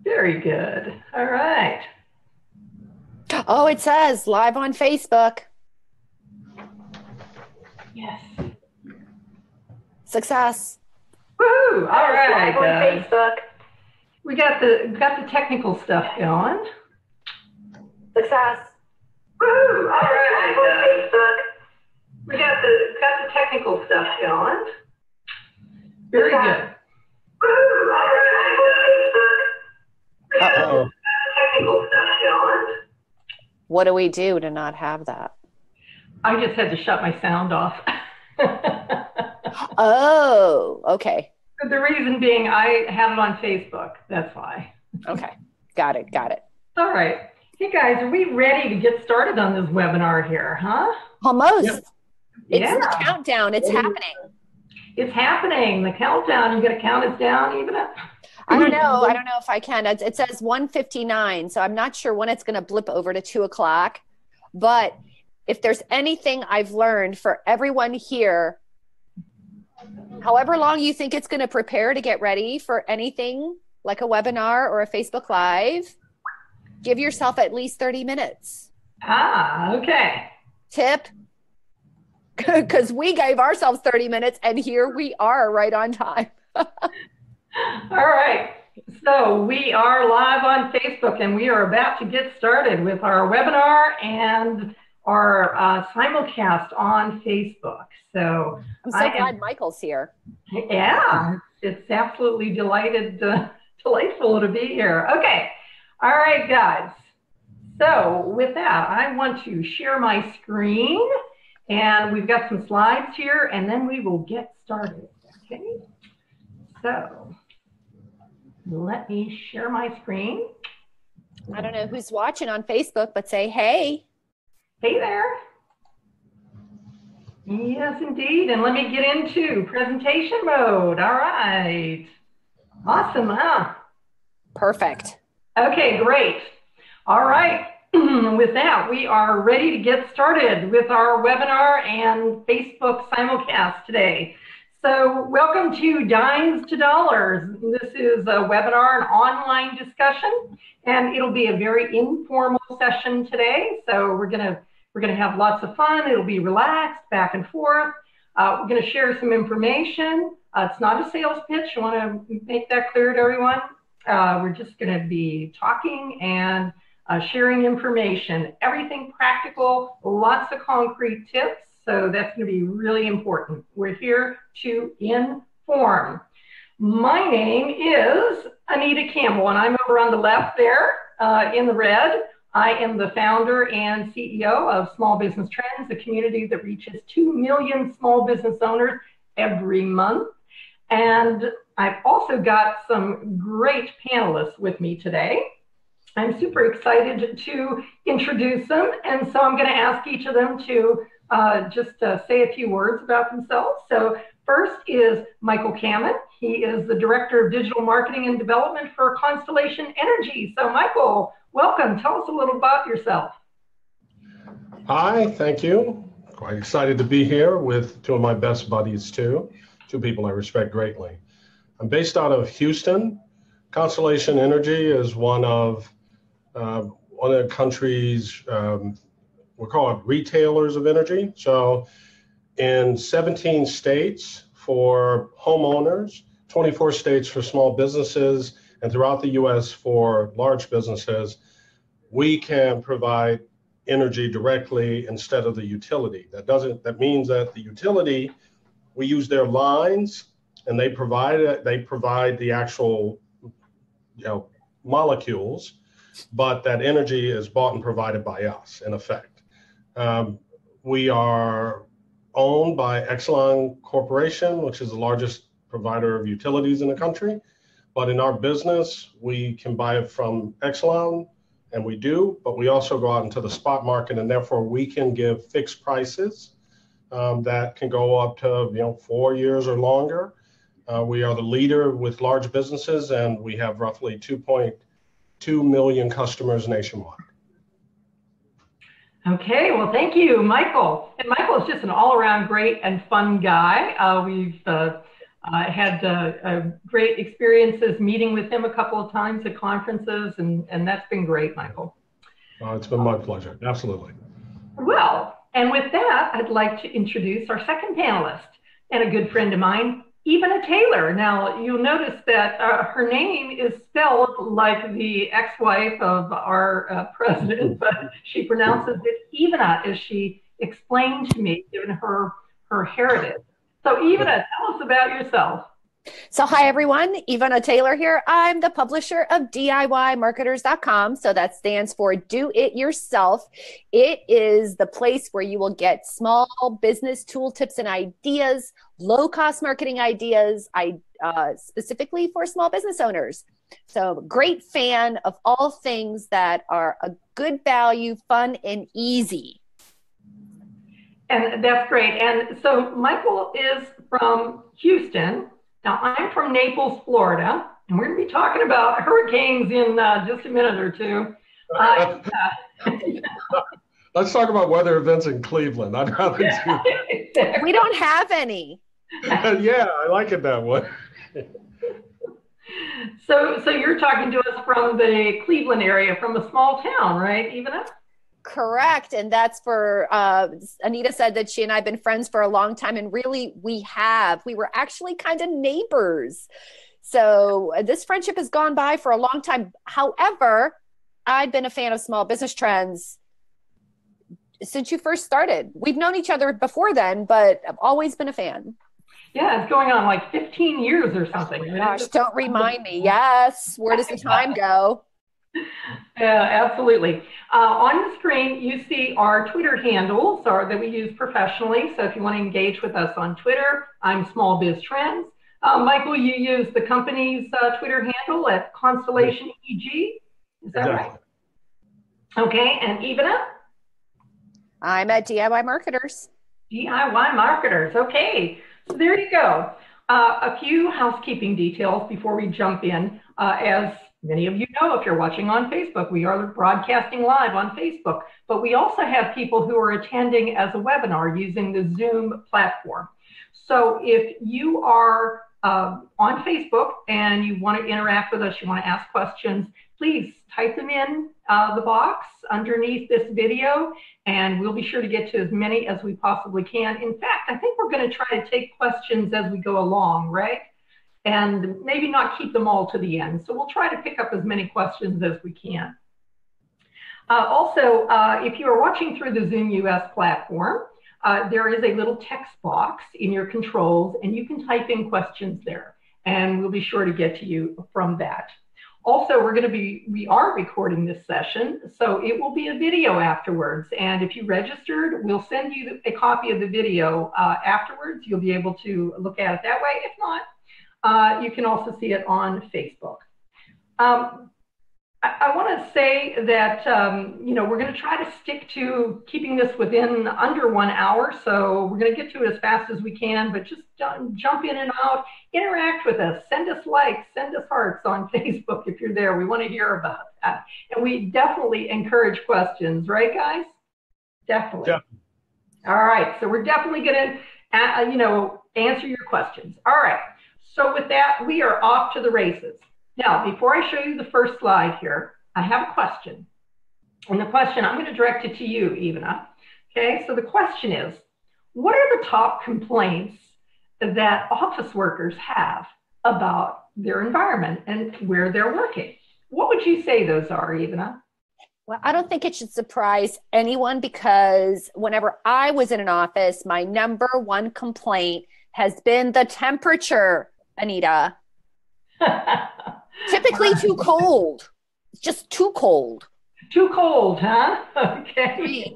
Very good. All right. Oh, it says live on Facebook. Yes. Success. Woohoo! All right, Live on guys. Facebook. We got the technical stuff going. Success. Woohoo! All right, Live on guys. Facebook. We got the technical stuff going. Very good. Woohoo! All right, guys. We got Uh-oh. the technical stuff going. What do we do to not have that? I just had to shut my sound off. Oh, okay. The reason being I have it on Facebook. That's why. Okay. Got it. Got it. All right. Hey guys, are we ready to get started on this webinar here, huh? Almost. Yep. It's Yeah. the countdown. It's happening. It's happening. The countdown. You got to count us down, even up. I don't know. I don't know if I can. It says 1:59, so I'm not sure when it's going to blip over to 2 o'clock. But if there's anything I've learned for everyone here, however long you think it's going to prepare to get ready for anything like a webinar or a Facebook Live, give yourself at least 30 minutes. Ah, okay. Tip, because we gave ourselves 30 minutes and here we are right on time. All right. So we are live on Facebook and we are about to get started with our webinar and our simulcast on Facebook. So I'm so glad Michael's here. Yeah, it's absolutely delightful to be here. Okay. All right, guys. So with that, I want to share my screen and we've got some slides here and then we will get started. Okay. So let me share my screen. I don't know who's watching on Facebook, but say, hey. Hey there. Yes, indeed. And let me get into presentation mode. All right. Awesome, huh? Perfect. Okay, great. All right. With that, we are ready to get started with our webinar and Facebook simulcast today. So welcome to Dimes to Dollars. This is a webinar, an online discussion, and it'll be a very informal session today. So we're gonna have lots of fun. It'll be relaxed, back and forth. We're gonna share some information. It's not a sales pitch. I wanna make that clear to everyone. We're just gonna be talking and sharing information, everything practical, lots of concrete tips. So that's going to be really important. We're here to inform. My name is Anita Campbell, and I'm over on the left there in the red. I am the founder and CEO of Small Business Trends, a community that reaches 2 million small business owners every month. And I've also got some great panelists with me today. I'm super excited to introduce them, and so I'm going to ask each of them to just say a few words about themselves. So first is Michael Cammon. He is the Director of Digital Marketing and Development for Constellation Energy. So Michael, welcome. Tell us a little about yourself. Hi, thank you. Quite excited to be here with two of my best buddies too, two people I respect greatly. I'm based out of Houston. Constellation Energy is one of the country's, we're called retailers of energy. So in 17 states for homeowners, 24 states for small businesses, and throughout the US for large businesses, we can provide energy directly instead of the utility. That means that the utility, we use their lines and they provide the actual, molecules, but that energy is bought and provided by us in effect. We are owned by Exelon Corporation, which is the largest provider of utilities in the country. But in our business, we can buy it from Exelon, and we do, but we also go out into the spot market, and therefore we can give fixed prices that can go up to 4 years or longer. We are the leader with large businesses, and we have roughly 2.2 million customers nationwide. Okay, well, thank you, Michael. And Michael is just an all-around great and fun guy. I had great experiences meeting with him a couple of times at conferences, and that's been great, Michael. It's been my pleasure. Absolutely. Well, and with that, I'd like to introduce our second panelist and a good friend of mine, Ivana Taylor. Now, you'll notice that her name is spelled like the ex-wife of our president, but she pronounces it Ivana, as she explained to me, given her heritage. So, Ivana, tell us about yourself. So hi, everyone. Ivana Taylor here. I'm the publisher of DIYmarketers.com. So that stands for Do It Yourself. It is the place where you will get small business tool tips and ideas, low-cost marketing ideas, specifically for small business owners. So great fan of all things that are a good value, fun, and easy. And that's great. And so Michael is from Houston. Now, I'm from Naples, Florida, and we're going to be talking about hurricanes in just a minute or two. Let's talk about weather events in Cleveland. I'd rather do that. We don't have any. Yeah, I like it that way. So you're talking to us from the Cleveland area, from a small town, right, Ivana? Correct. And that's for, Anita said that she and I have been friends for a long time. And really, we were actually kind of neighbors. So this friendship has gone by for a long time. However, I've been a fan of Small Business Trends since you first started. We've known each other before then, but I've always been a fan. Yeah, it's going on like 15 years or something. Gosh, don't remind me. Yes. Where does the time go? Yeah, absolutely. On the screen, you see our Twitter handles that we use professionally. So if you want to engage with us on Twitter, I'm Small Biz Trends. Michael, you use the company's Twitter handle at Constellation EG. Is that right? Okay, and Ivana? I'm at DIY Marketers. DIY Marketers. Okay, so there you go. A few housekeeping details before we jump in. As many of you know, if you're watching on Facebook, we are broadcasting live on Facebook, but we also have people who are attending as a webinar using the Zoom platform. So if you are on Facebook and you want to interact with us, you want to ask questions, please type them in the box underneath this video, and we'll be sure to get to as many as we possibly can. In fact, I think we're going to try to take questions as we go along, right? And maybe not keep them all to the end. So we'll try to pick up as many questions as we can. Also, if you are watching through the Zoom US platform, there is a little text box in your controls, and you can type in questions there, and we'll be sure to get to you from that. Also, we are recording this session, so it will be a video afterwards. And if you registered, we'll send you a copy of the video afterwards. You'll be able to look at it that way. If not, you can also see it on Facebook. I want to say that, we're going to try to stick to keeping this within under 1 hour. So we're going to get to it as fast as we can, but just jump in and out, interact with us, send us likes, send us hearts on Facebook if you're there. We want to hear about that. And we definitely encourage questions, right, guys? Definitely. Yeah. All right. So we're definitely going to, answer your questions. All right. So with that, we are off to the races. Now, before I show you the first slide here, I have a question. And the question, I'm going to direct it to you, Ivana. Okay, so the question is, what are the top complaints that office workers have about their environment and where they're working? What would you say those are, Ivana? Well, I don't think it should surprise anyone, because whenever I was in an office, my number one complaint has been the temperature, Anita. Typically too cold. It's just too cold. Too cold, huh? Okay.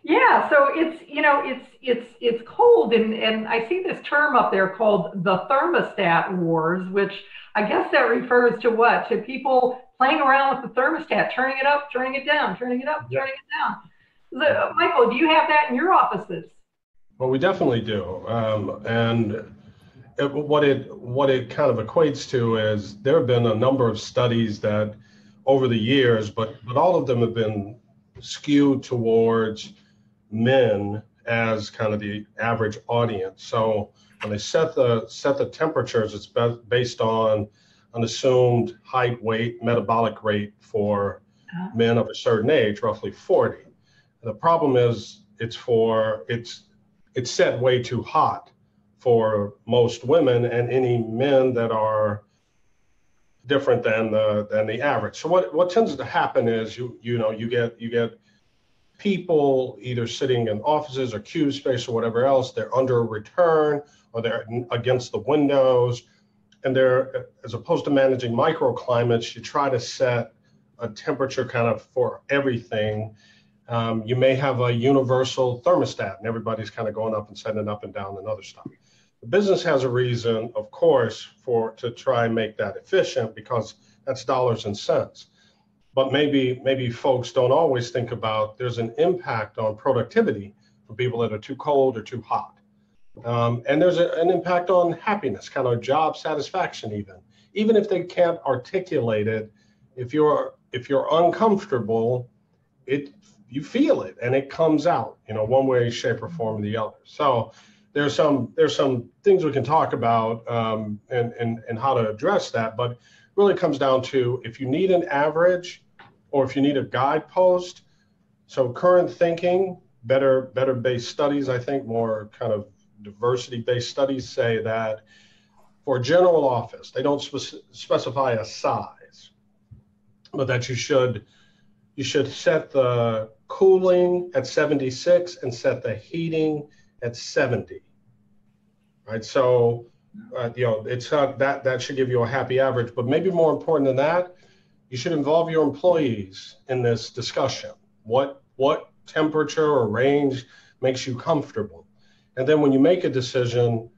Yeah, so it's cold, and I see this term up there called the thermostat wars, which I guess that refers to what? To people playing around with the thermostat, turning it up, turning it down, turning it up, turning it down. Michael, do you have that in your offices? Well, we definitely do, and what it kind of equates to is there have been a number of studies that over the years, but all of them have been skewed towards men as kind of the average audience. So When they set the temperatures, it's based on an assumed height, weight, metabolic rate for men of a certain age, roughly 40. And the problem is it's set way too hot for most women and any men that are different than the average. So what tends to happen is you get people either sitting in offices or cube space or whatever else. They're under a return or they're against the windows, and they're, as opposed to managing microclimates, you try to set a temperature kind of for everything. You may have a universal thermostat and everybody's kind of going up and setting it up and down and other stuff. The business has a reason, of course, to try and make that efficient, because that's dollars and cents. But maybe folks don't always think about there's an impact on productivity for people that are too cold or too hot. And there's an impact on happiness, kind of job satisfaction even if they can't articulate it. If you're uncomfortable, you feel it and it comes out, one way, shape, or form or the other. So there's some things we can talk about and how to address that, but really comes down to if you need an average or if you need a guidepost. So current thinking, better based studies, I think more kind of diversity based studies say that for a general office, they don't specify a size, but that you should set the cooling at 76 and set the heating at 70. Right, so it's that should give you a happy average. But maybe more important than that, you should involve your employees in this discussion. What temperature or range makes you comfortable, and then when you make a decision,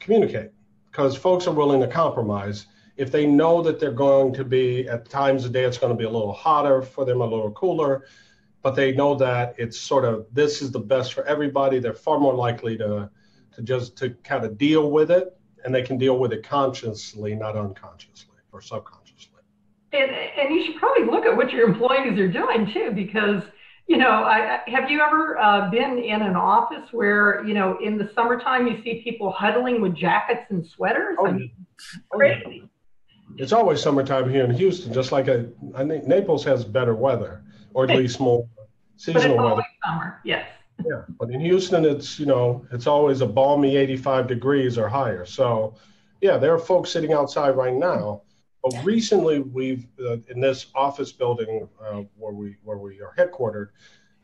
communicate, because folks are willing to compromise if they know that they're going to be at times of the day it's going to be a little hotter for them, a little cooler, but they know that it's sort of this is the best for everybody. They're far more likely to kind of deal with it, and they can deal with it consciously, not unconsciously or subconsciously. And you should probably look at what your employees are doing too, because have you ever been in an office where in the summertime you see people huddling with jackets and sweaters? Oh, I mean, crazy. It's always summertime here in Houston, just like I think Naples has better weather, or at least more seasonal but it's weather. Summer, yes. Yeah, but in Houston, it's always a balmy 85 degrees or higher. So, yeah, there are folks sitting outside right now. But recently, we've in this office building where we are headquartered,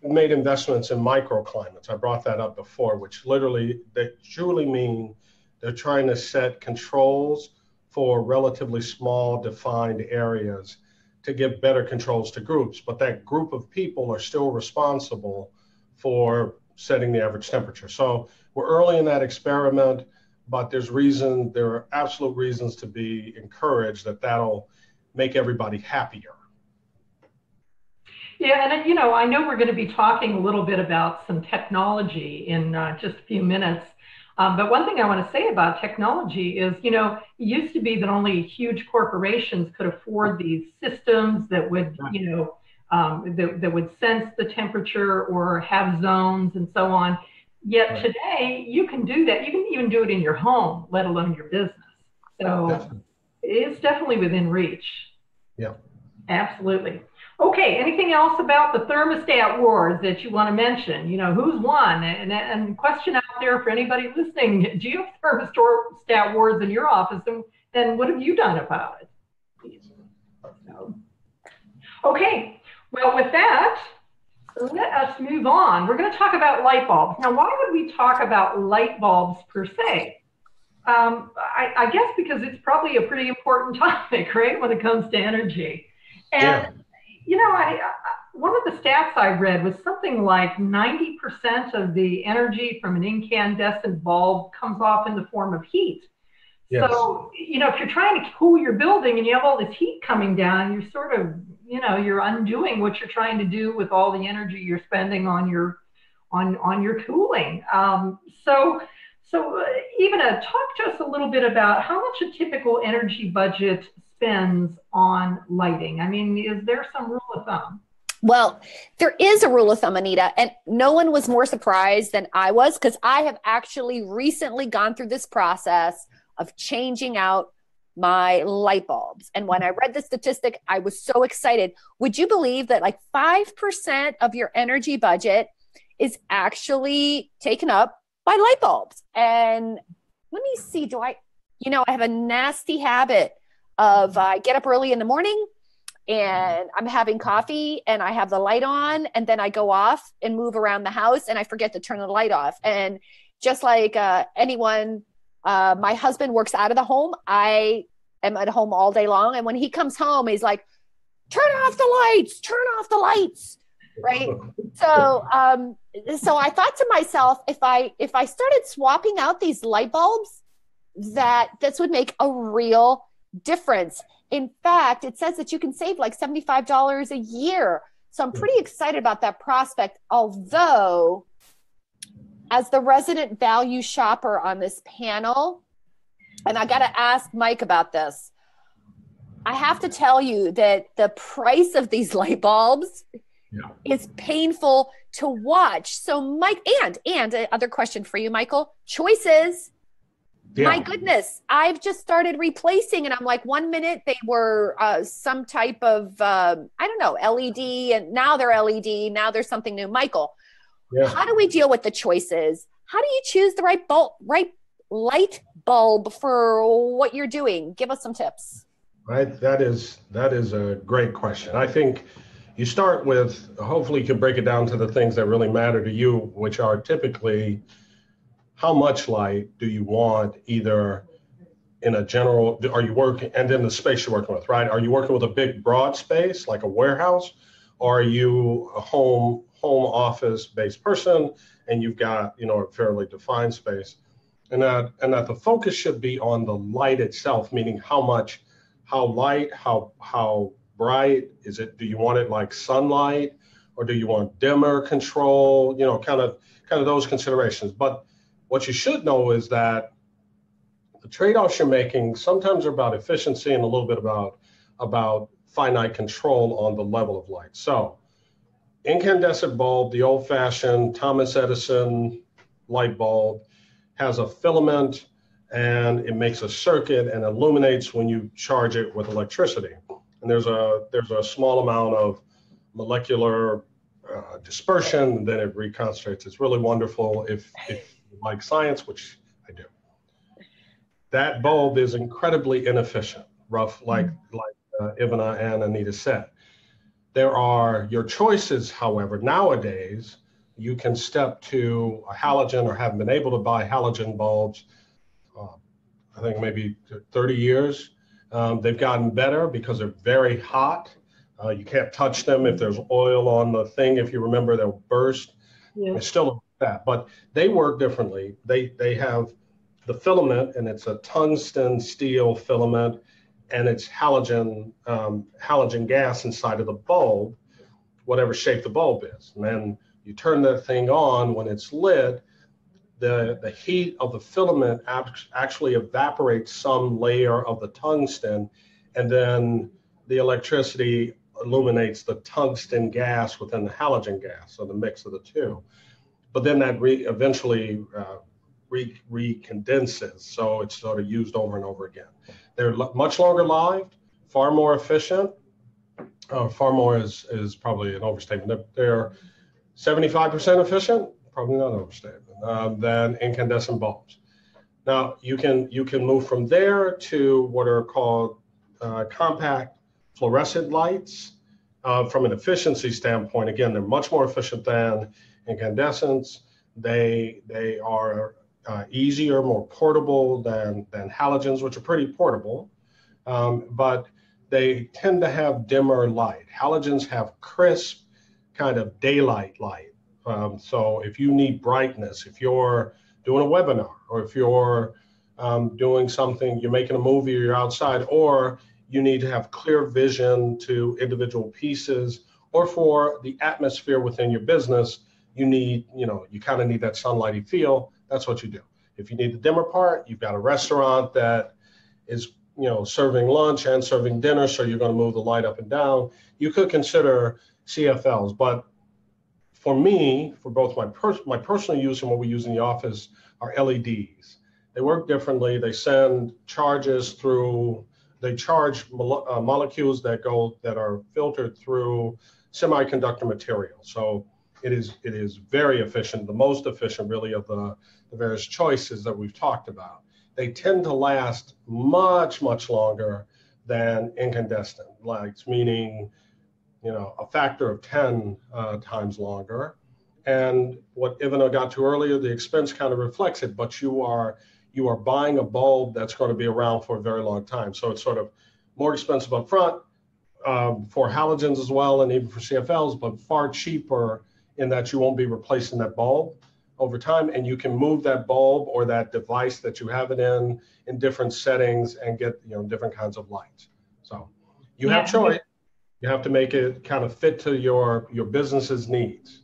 we made investments in microclimates. I brought that up before, which they truly mean they're trying to set controls for relatively small defined areas to give better controls to groups. But that group of people are still responsible for setting the average temperature. So we're early in that experiment, but there are absolute reasons to be encouraged that'll make everybody happier. Yeah, and I know we're going to be talking a little bit about some technology in just a few minutes. But one thing I want to say about technology is, it used to be that only huge corporations could afford these systems that would, that would sense the temperature or have zones and so on. Yet today, you can do that. You can even do it in your home, let alone your business. So it's definitely within reach. Yeah. Absolutely. Okay, anything else about the thermostat wars that you want to mention? Who's won? And question out there for anybody listening, do you have thermostat wars in your office? And what have you done about it? Okay, well, with that, let us move on. We're going to talk about light bulbs. Now, why would we talk about light bulbs per se? I guess because it's probably a pretty important topic, right, when it comes to energy. And, one of the stats I read was something like 90% of the energy from an incandescent bulb comes off in the form of heat. Yes. So, if you're trying to cool your building and you have all this heat coming down, you're sort of, you're undoing what you're trying to do with all the energy you're spending on your cooling. So Ivana, talk to us a little bit about how much a typical energy budget spends on lighting. I mean, is there some rule of thumb? Well, there is a rule of thumb, Anita, and no one was more surprised than I was because I have actually recently gone through this process of changing out my light bulbs. And when I read the statistic, I was so excited. Would you believe that like 5% of your energy budget is actually taken up by light bulbs? And let me see, I have a nasty habit of I get up early in the morning and I'm having coffee and I have the light on and then I go off and move around the house and I forget to turn the light off. And just like anyone, my husband works out of the home. I am at home all day long. And when he comes home, he's like, turn off the lights. Right. So I thought to myself, if I started swapping out these light bulbs, that this would make a real difference. In fact, it says that you can save like $75 a year. So I'm pretty excited about that prospect. Although, as the resident value shopper on this panel, and I got to ask Mike about this, I have to tell you that the price of these light bulbs is painful to watch. So Mike, and other question for you, Michael, choices. Yeah. My goodness, I've just started replacing, and I'm like, 1 minute they were some type of, LED, and now they're LED, now there's something new. Michael, how do we deal with the choices? How do you choose the right light bulb for what you're doing? Give us some tips. Right, that is a great question. I think you start with, hopefully you can break it down to the things that really matter to you, which are typically, how much light do you want, either in a general, are you working, and then the space you're working with, right? Are you working with a big broad space like a warehouse, or are you a home office based person and you've got, a fairly defined space? And that the focus should be on the light itself, meaning how light, how bright is it? Do you want it like sunlight, or do you want dimmer control? Kind of those considerations. But what you should know is that the trade-offs you're making sometimes are about efficiency and a little bit about finite control on the level of light. So incandescent bulb, the old-fashioned Thomas Edison light bulb, has a filament and it makes a circuit and illuminates when you charge it with electricity. And there's a small amount of molecular dispersion, and then it reconcentrates. It's really wonderful if like science, which I do. That bulb is incredibly inefficient, like Ivana and Anita said. There are your choices, however. Nowadays, you can step to a halogen, or have been able to buy halogen bulbs, I think maybe 30 years. They've gotten better because they're very hot. You can't touch them. If there's oil on the thing, if you remember, they'll burst. Yeah. It's still that, but they work differently. They have the filament, and it's a tungsten steel filament, and it's halogen gas inside of the bulb, whatever shape the bulb is. And then you turn that thing on. When it's lit, the heat of the filament actually evaporates some layer of the tungsten, and then the electricity illuminates the tungsten gas within the halogen gas, so the mix of the two. But then that eventually recondenses, so it's sort of used over and over again. They're much longer lived, far more efficient. Far more is probably an overstatement. They're 75% efficient, probably not an overstatement, than incandescent bulbs. Now you can move from there to what are called compact fluorescent lights. From an efficiency standpoint, again, they're much more efficient than incandescents. They are easier, more portable than halogens, which are pretty portable, but they tend to have dimmer light. Halogens have crisp kind of daylight light. So if you need brightness, if you're doing a webinar, or if you're doing something, you're making a movie, or you're outside, or you need to have clear vision to individual pieces, or for the atmosphere within your business, you kind of need that sunlighty feel. That's what you do. If you need the dimmer part, you've got a restaurant that is serving lunch and serving dinner, so you're going to move the light up and down. You could consider CFLs, but for me, for both my personal use and what we use in the office are LEDs. They work differently. They send charges through. They charge molecules that are filtered through semiconductor material. So it is very efficient, the most efficient really of the various choices that we've talked about. They tend to last much, much longer than incandescent lights, meaning, a factor of 10 times longer. And what Ivana got to earlier, the expense kind of reflects it, but you are buying a bulb that's going to be around for a very long time. So it's sort of more expensive up front for halogens as well, and even for CFLs, but far cheaper in that you won't be replacing that bulb over time, and you can move that bulb or that device that you have it in different settings and get different kinds of lights. So you have choice. You have to make it kind of fit to your business's needs.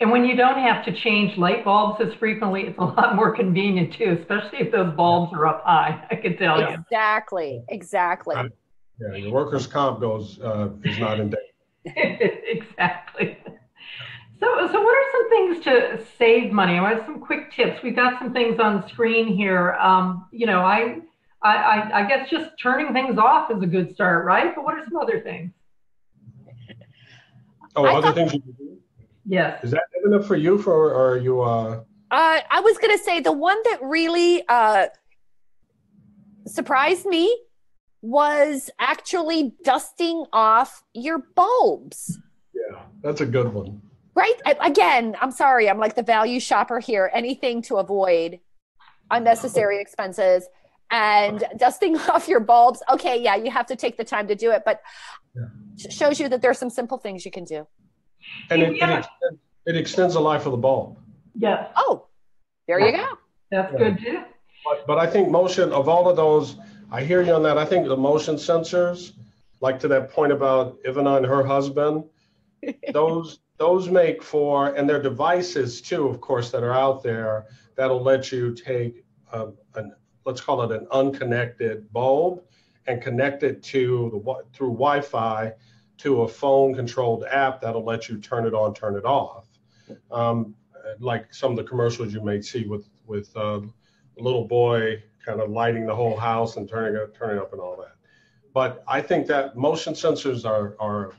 And when you don't have to change light bulbs as frequently, it's a lot more convenient too, especially if those bulbs are up high, I can tell you. Exactly. Right. Yeah, your workers' comp is not in danger. Exactly. So what are some things to save money? I have some quick tips. We've got some things on the screen here. I guess just turning things off is a good start, right? But what are some other things? Other things you can do? Yes. Is that good enough for you, or are you? I was going to say the one that really surprised me was actually dusting off your bulbs. Yeah, that's a good one. Right? Again, I'm sorry. I'm like the value shopper here. Anything to avoid unnecessary expenses and dusting off your bulbs. Okay, yeah, you have to take the time to do it, but shows you that there's some simple things you can do. And it extends the life of the bulb. Yes. Oh, there you go. That's good too. But I think motion, of all of those, I hear you on that. I think the motion sensors, like to that point about Ivana and her husband, those make for, and their devices too, of course, that are out there, that'll let you take let's call it an unconnected bulb and connect it through Wi-Fi to a phone-controlled app that'll let you turn it on, turn it off. Like some of the commercials you may see with a little boy kind of lighting the whole house and turning up and all that. But I think that motion sensors are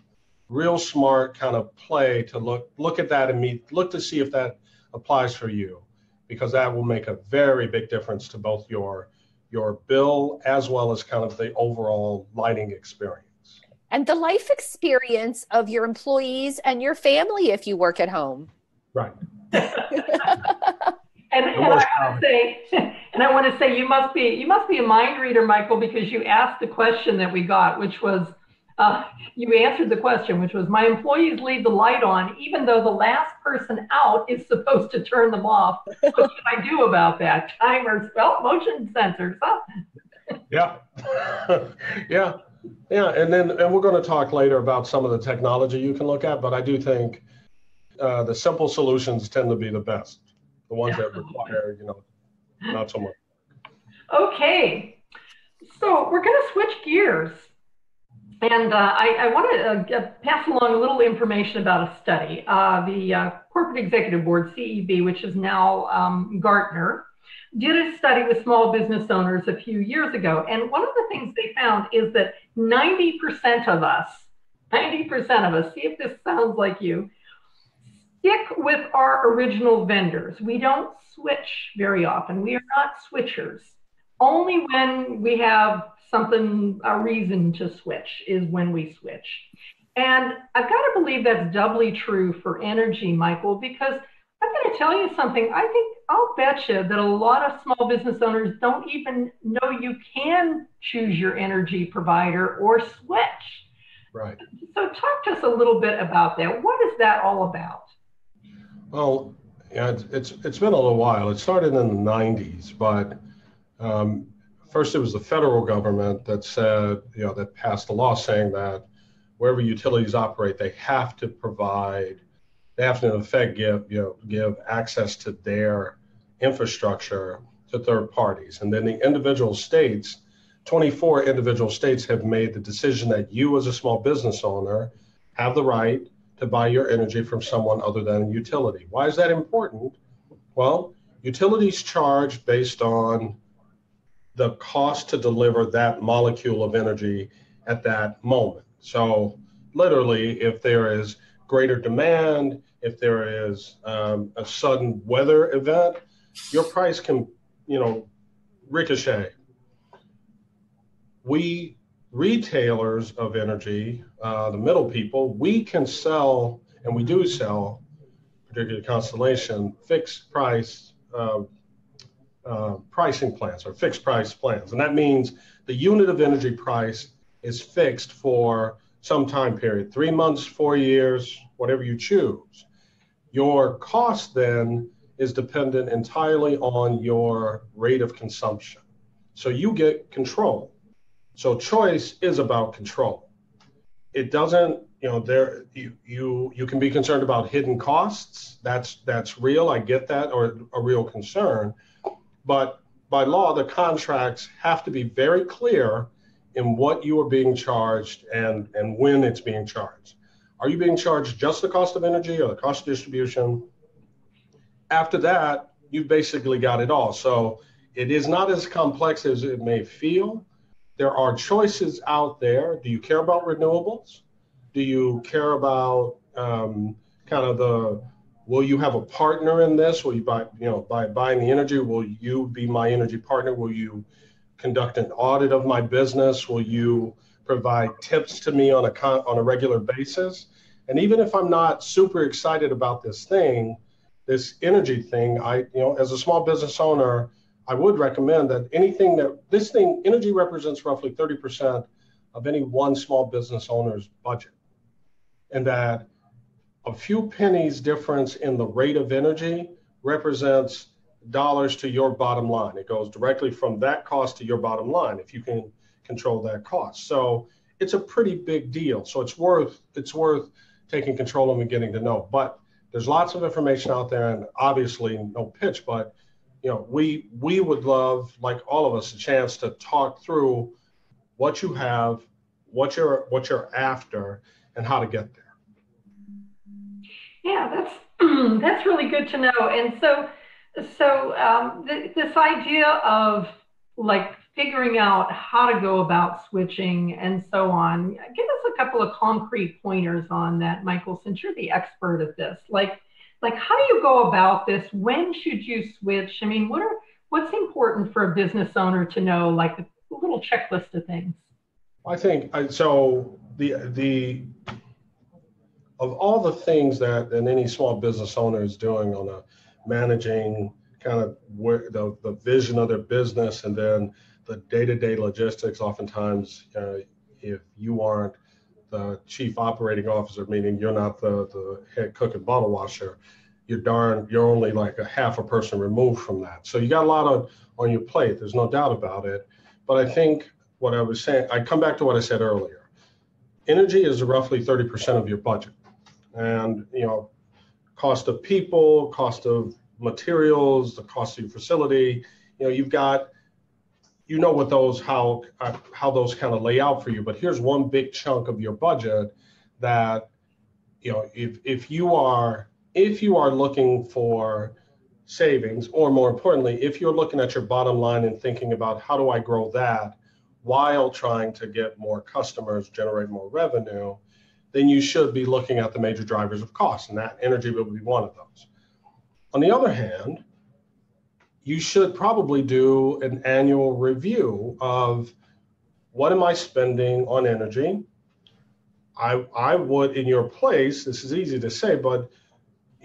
real smart kind of play to look at that and look to see if that applies for you, because that will make a very big difference to both your bill as well as kind of the overall lighting experience. And the life experience of your employees and your family if you work at home. Right. And I want to say you must be a mind reader, Michael, because you asked the question that we got, which was you answered the question, which was, my employees leave the light on even though the last person out is supposed to turn them off. What should I do about that? Timers, motion sensors. Huh? Yeah. Yeah. And we're going to talk later about some of the technology you can look at, but I do think the simple solutions tend to be the best. The ones that require, not so much. Okay. So we're going to switch gears. And I want to pass along a little information about a study. The Corporate Executive Board, CEB, which is now Gartner, did a study with small business owners a few years ago. And one of the things they found is that 90% of us, see if this sounds like you, stick with our original vendors. We don't switch very often. We are not switchers. Only when we have a reason to switch is when we switch. And I've got to believe that's doubly true for energy, Michael, because I'm going to tell you something. I'll bet you that a lot of small business owners don't even know you can choose your energy provider or switch. Right. So talk to us a little bit about that. What is that all about? Well, yeah, it's been a little while. It started in the 90s, but first, it was the federal government that said, that passed a law saying that wherever utilities operate, they have to in effect give access to their infrastructure to third parties. And then the individual states 24 individual states have made the decision that you as a small business owner have the right to buy your energy from someone other than a utility. Why is that important? Well, utilities charge based on the cost to deliver that molecule of energy at that moment. So literally, if there is greater demand, if there is a sudden weather event, your price can, ricochet. We retailers of energy, the middle people, we can sell, and we do sell, particularly Constellation, fixed price pricing plans or fixed price plans. And that means the unit of energy price is fixed for some time period, 3 months, 4 years, whatever you choose. Your cost then is dependent entirely on your rate of consumption. So you get control. So choice is about control. It doesn't, you can be concerned about hidden costs. That's real. I get that, or a real concern. But by law, the contracts have to be very clear in what you are being charged and when it's being charged. Are you being charged just the cost of energy or the cost of distribution? After that, you've basically got it all. So it is not as complex as it may feel. There are choices out there. Do you care about renewables? Do you care about will you have a partner in this? Will you by buying the energy, will you be my energy partner? Will you conduct an audit of my business? Will you provide tips to me on a regular basis? And even if I'm not super excited about this energy thing, as a small business owner, I would recommend that energy represents roughly 30% of any one small business owner's budget. And that a few pennies difference in the rate of energy represents dollars to your bottom line. It goes directly from that cost to your bottom line if you can control that cost. So it's a pretty big deal. So it's worth taking control of and getting to know. But there's lots of information out there, and obviously no pitch, but we would love, like all of us, a chance to talk through what you have, what you're after, and how to get there. Yeah, that's really good to know. And so this idea of like figuring out how to go about switching and so on, give us a couple of concrete pointers on that, Michael, since you're the expert at this. Like how do you go about this? When should you switch? I mean, what's important for a business owner to know, like a little checklist of things? I think so. Of all the things that any small business owner is doing on managing kind of where the vision of their business and then the day-to-day logistics, oftentimes if you aren't the chief operating officer, meaning you're not the head cook and bottle washer, you're only like a half a person removed from that. So you got a lot on your plate. There's no doubt about it. But I think what I was saying, I come back to what I said earlier. Energy is roughly 30% of your budget. And, cost of people, cost of materials, the cost of your facility, you've got, what those, how those kind of lay out for you. But here's one big chunk of your budget that, if you are looking for savings, or more importantly, if you're looking at your bottom line and thinking about how do I grow that while trying to get more customers, generate more revenue, then you should be looking at the major drivers of cost, and that energy will be one of those. On the other hand, you should probably do an annual review of what am I spending on energy. I would, in your place, this is easy to say, but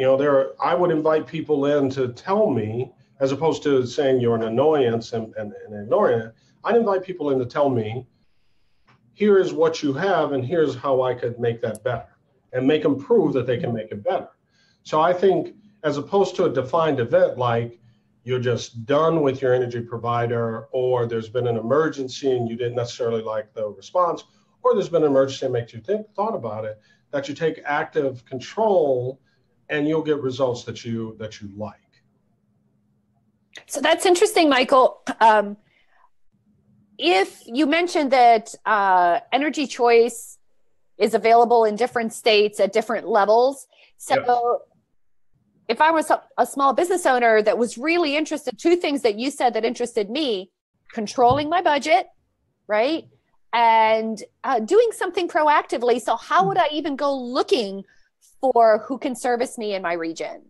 I would invite people in to tell me, as opposed to saying you're an annoyance and ignoring it. I'd invite people in to tell me, here is what you have, and here's how I could make that better, and make them prove that they can make it better. So I think, as opposed to a defined event like you're just done with your energy provider, or there's been an emergency and you didn't necessarily like the response, or there's been an emergency that makes you thought about it, that you take active control and you'll get results that you like. So that's interesting, Michael. if you mentioned that energy choice is available in different states at different levels. So yes. If I was a small business owner that was really interested, two things that you said that interested me: controlling my budget, right? And doing something proactively. So how would I even go looking for who can service me in my region?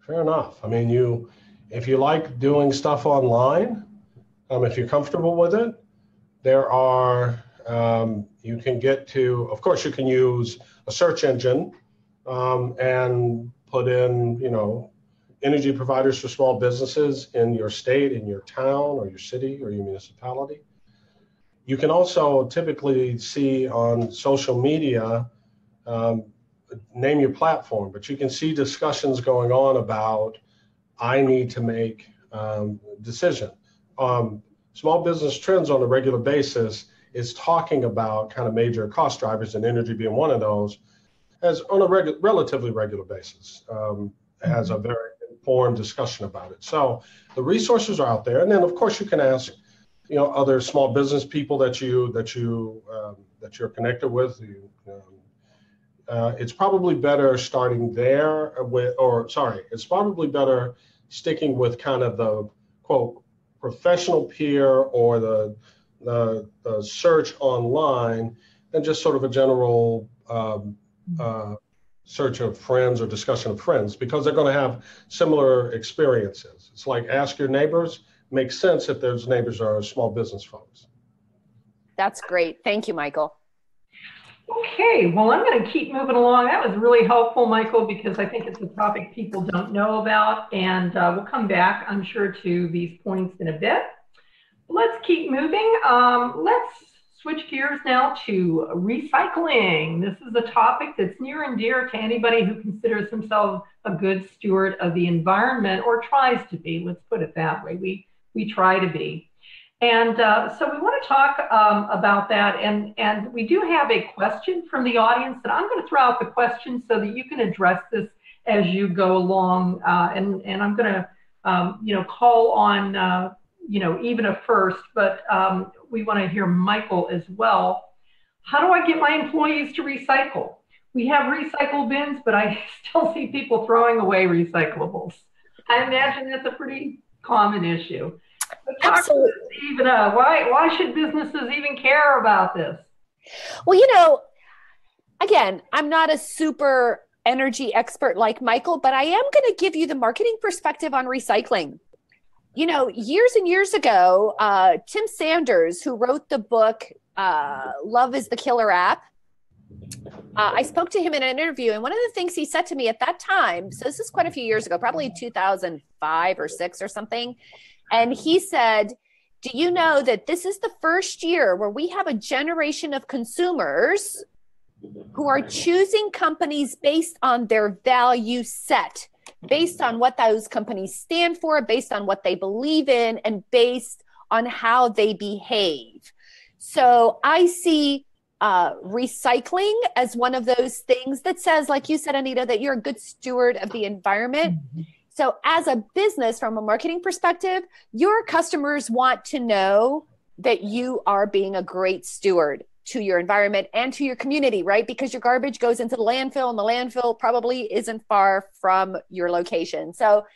Fair enough. I mean, if you like doing stuff online, if you're comfortable with it, there are, you can get to, of course, you can use a search engine and put in, energy providers for small businesses in your state, in your town, or your city, or your municipality. You can also typically see on social media, name your platform, but you can see discussions going on about, I need to make a decision. Small Business Trends on a regular basis is talking about kind of major cost drivers, and energy being one of those, as on a relatively regular basis, has a very informed discussion about it. So the resources are out there, and then of course you can ask, other small business people that you're connected with. It's probably better starting there it's probably better sticking with kind of the quote professional peer or the search online than just sort of a general search of friends or discussion of friends, because they're going to have similar experiences. It's like ask your neighbors. Makes sense if those neighbors are small business folks. That's great. Thank you, Michael. Okay, well, I'm going to keep moving along. That was really helpful, Michael, because I think it's a topic people don't know about, and we'll come back, I'm sure, to these points in a bit. Let's keep moving. Let's switch gears now to recycling. This is a topic that's near and dear to anybody who considers himself a good steward of the environment, or tries to be. Let's put it that way. We try to be. And so we want to talk about that. And we do have a question from the audience, and I'm going to throw out the question so that you can address this as you go along. And I'm going to, call on, Ivana first, but we want to hear Michael as well. How do I get my employees to recycle? We have recycle bins, but I still see people throwing away recyclables. I imagine that's a pretty common issue. Absolutely. Ivana, why should businesses even care about this? Well, again, I'm not a super energy expert like Michael, but I am going to give you the marketing perspective on recycling. Years and years ago, Tim Sanders, who wrote the book, Love is the Killer App, I spoke to him in an interview, and one of the things he said to me at that time, so this is quite a few years ago, probably 2005 or 6 or something, and he said, do you know that this is the first year where we have a generation of consumers who are choosing companies based on their value set, based on what those companies stand for, based on what they believe in, and based on how they behave. So I see recycling as one of those things that says, like you said, Anita, that you're a good steward of the environment. Mm-hmm. So as a business, from a marketing perspective, your customers want to know that you are being a great steward to your environment and to your community, right? Because your garbage goes into the landfill, and the landfill probably isn't far from your location. So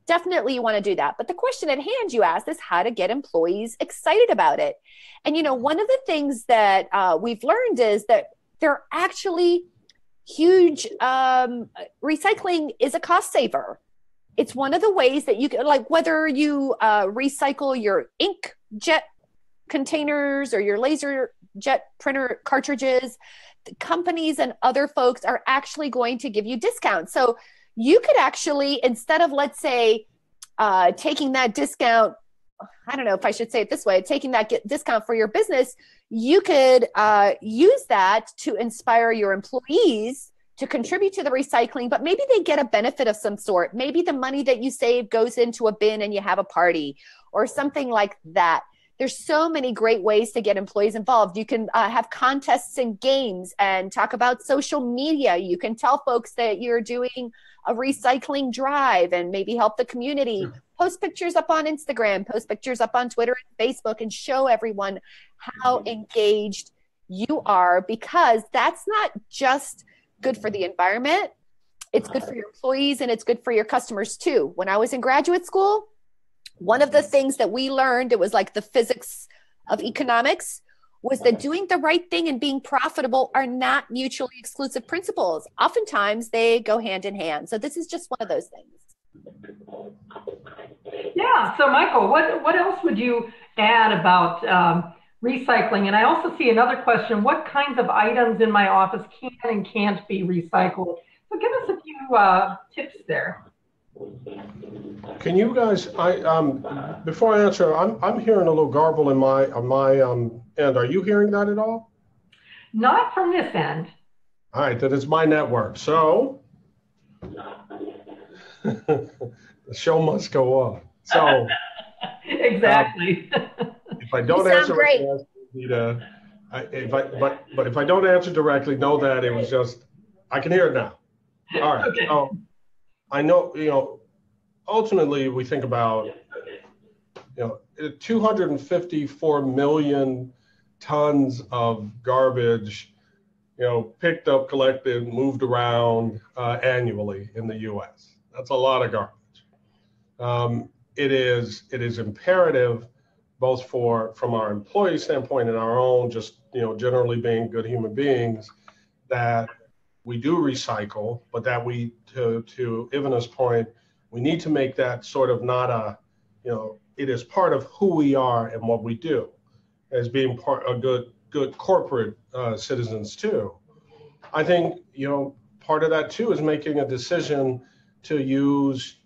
definitely you want to do that. But the question at hand you asked is how to get employees excited about it. And, one of the things that we've learned is that there are actually huge, recycling is a cost saver. It's one of the ways that you can, like whether you recycle your inkjet containers or your laser jet printer cartridges, the companies and other folks are actually going to give you discounts. So you could actually, instead of, let's say, taking that discount, I don't know if I should say it this way, taking that discount for your business, you could use that to inspire your employees to contribute to the recycling, but maybe they get a benefit of some sort. Maybe the money that you save goes into a bin and you have a party or something like that. There's so many great ways to get employees involved. You can have contests and games and talk about social media. You can tell folks that you're doing a recycling drive and maybe help the community. Post pictures up on Instagram, post pictures up on Twitter and Facebook, and show everyone how engaged you are, because that's not just good for the environment. It's good for your employees and it's good for your customers too. When I was in graduate school, one of the things that we learned, it was like the physics of economics, was that doing the right thing and being profitable are not mutually exclusive principles. Oftentimes they go hand in hand. So this is just one of those things. Yeah, so Michael, what else would you add about recycling? And I also see another question: what kinds of items in my office can and can't be recycled? So give us a few tips there. Can you guys? Before I answer, I'm hearing a little garble in my end. Are you hearing that at all? Not from this end. All right, then it's my network. So the show must go on. So exactly. If I don't answer, if I don't answer directly, know that it was just, I can hear it now. All right. Okay. So I know, ultimately we think about, 254 million tons of garbage, picked up, collected, moved around annually in the U.S. That's a lot of garbage. It is imperative, both from our employee standpoint and our own, just generally being good human beings, that we do recycle, but that we, to Ivana's point, we need to make that sort of not a, it is part of who we are and what we do, as being part of good corporate citizens too. I think part of that too is making a decision to use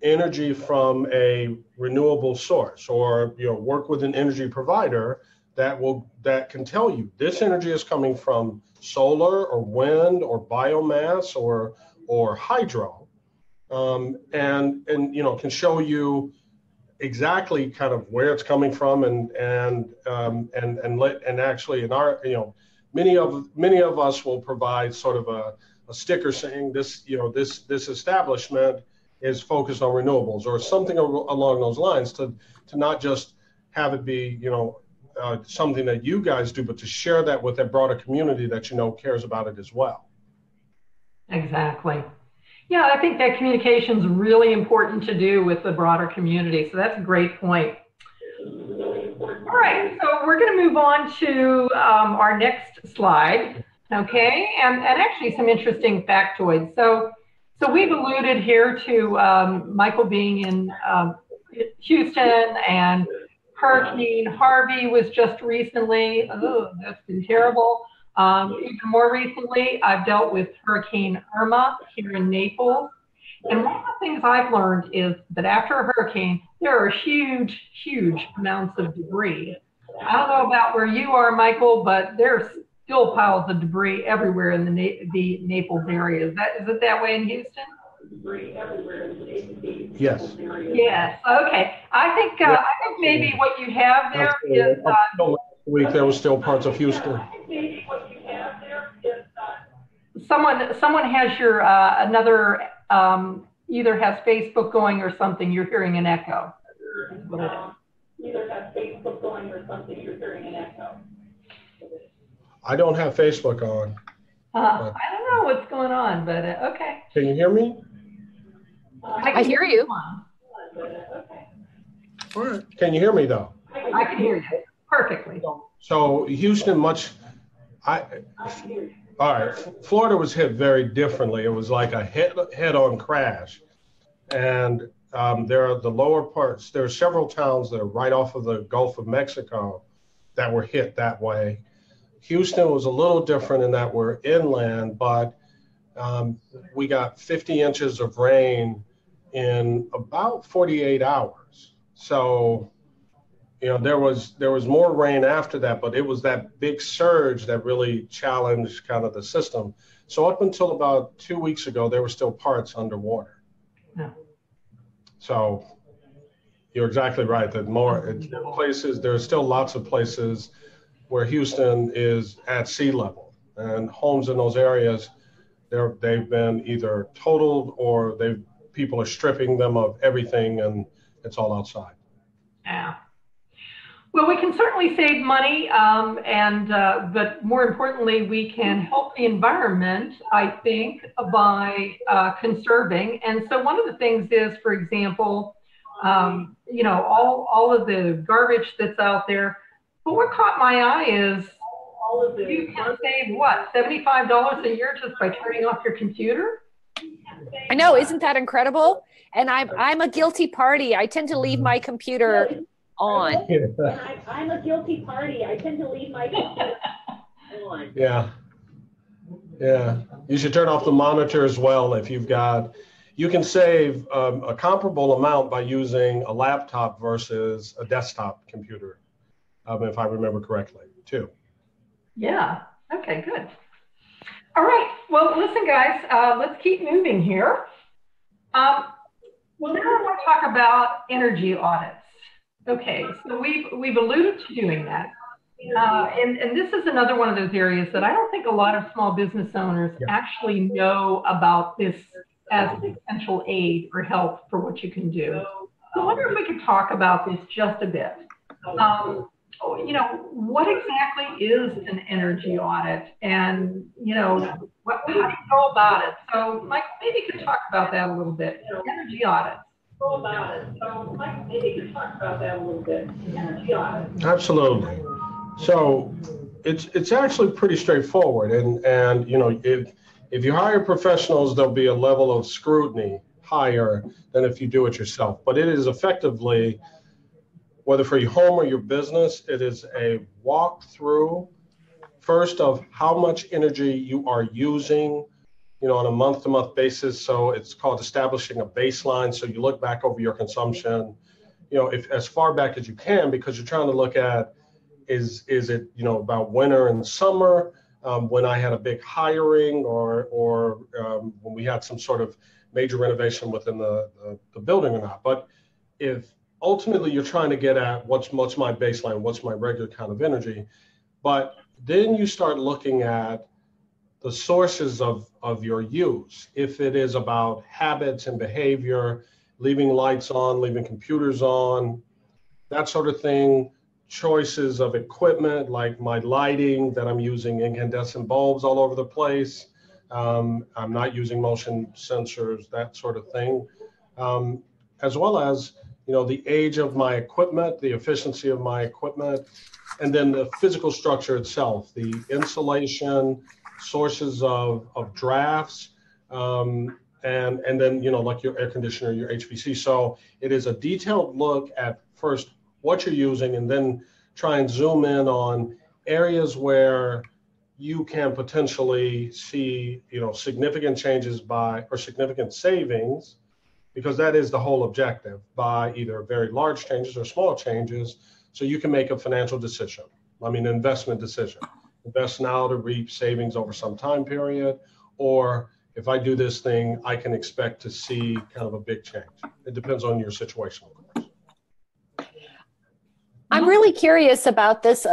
energy from a renewable source, or work with an energy provider that can tell you this energy is coming from solar or wind or biomass or hydro, and can show you exactly kind of where it's coming from, and actually in our many of us will provide sort of a sticker saying this this establishment is focused on renewables or something along those lines, to not just have it be something that you guys do, but to share that with a broader community that cares about it as well. Exactly. Yeah, I think that communication is really important to do with the broader community. So that's a great point. All right, so we're going to move on to our next slide. Okay, and actually some interesting factoids. So we've alluded here to Michael being in Houston, and Hurricane Harvey was just recently. Oh, that's been terrible. Even more recently, I've dealt with Hurricane Irma here in Naples. And one of the things I've learned is that after a hurricane, there are huge, huge amounts of debris. I don't know about where you are, Michael, but there's still piles of debris everywhere in the Naples area. Is it that way in Houston? Yes. Yes. Okay. I think maybe what you have there is. Last week there was still parts of Houston. Someone has your another either has Facebook going or something. You're hearing an echo. I don't have Facebook on. I don't know what's going on, but okay. Can you hear me? I hear you. All right. Can you hear me though? I can hear you perfectly. So Houston, all right. Florida was hit very differently. It was like a head-on crash, and there are the lower parts. There are several towns that are right off of the Gulf of Mexico that were hit that way. Houston was a little different in that we're inland, but we got 50 inches of rain in about 48 hours. So, there was more rain after that, but it was that big surge that really challenged kind of the system. So up until about 2 weeks ago, there were still parts underwater. Yeah. So, You're exactly right. That places, there are still lots of places where Houston is at sea level, and homes in those areas, they've been either totaled or people are stripping them of everything, and it's all outside. Yeah. Well, we can certainly save money, but more importantly, we can help the environment, I think, by conserving. And so one of the things is, for example, all of the garbage that's out there. But what caught my eye is you can save, what, $75 a year just by turning off your computer? I know, isn't that incredible? And I'm a guilty party. I tend to leave my computer on. I'm a guilty party. I tend to leave my computer on. Yeah. You should turn off the monitor as well if you've got. You can save a comparable amount by using a laptop versus a desktop computer, if I remember correctly, too. Yeah. Okay, good. All right. Well, listen, guys, let's keep moving here. Well, now I want to talk about energy audits. Okay, so we've alluded to doing that. And this is another one of those areas that I don't think a lot of small business owners actually know about this as a potential aid or help for what you can do. So I wonder if we could talk about this just a bit. What exactly is an energy audit, and how do you go about it? So Mike, maybe you could talk about that a little bit. Energy audits. Absolutely. So it's actually pretty straightforward, and if you hire professionals, there'll be a level of scrutiny higher than if you do it yourself. But it is effectively, whether for your home or your business, it is a walkthrough first of how much energy you are using, on a month-to-month basis. So it's called establishing a baseline. So you look back over your consumption, if as far back as you can, because you're trying to look at is it about winter and summer, when I had a big hiring or when we had some sort of major renovation within the building or not. But if ultimately you're trying to get at what's my baseline, what's my regular count of energy, but then you start looking at the sources of your use. If it is about habits and behavior, leaving lights on, leaving computers on, that sort of thing, choices of equipment like my lighting that I'm using incandescent bulbs all over the place. I'm not using motion sensors, that sort of thing, as well as the age of my equipment, the efficiency of my equipment, and then the physical structure itself, the insulation, sources of drafts, and then like your air conditioner, your HVAC. So it is a detailed look at first what you're using, and then try and zoom in on areas where you can potentially see significant changes or significant savings, because that is the whole objective, by either very large changes or small changes, so you can make a financial decision. An investment decision. Invest now to reap savings over some time period, or if I do this thing, I can expect to see kind of a big change. It depends on your situation, of course. I'm really curious about this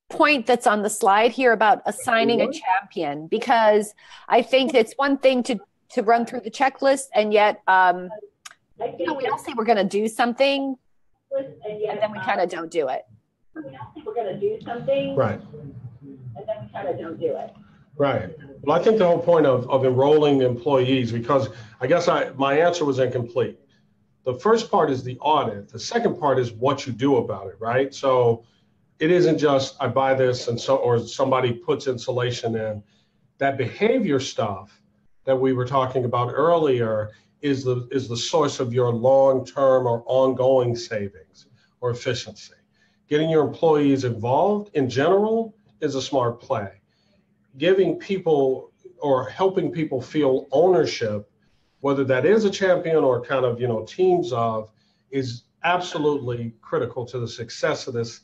point that's on the slide here about assigning a champion, because I think it's one thing to run through the checklist, and yet we all say we're going to do something, and then we kind of don't do it. We're going to do something, right? And then we kind of don't do it. Right. Well, I think the whole point of enrolling employees, because I guess my answer was incomplete. The first part is the audit. The second part is what you do about it, right? So it isn't just I buy this or somebody puts insulation in. That behavior stuff that we were talking about earlier is the source of your long-term or ongoing savings or efficiency. Getting your employees involved in general is a smart play. Giving people or helping people feel ownership, whether that is a champion or kind of teams of, is absolutely critical to the success of this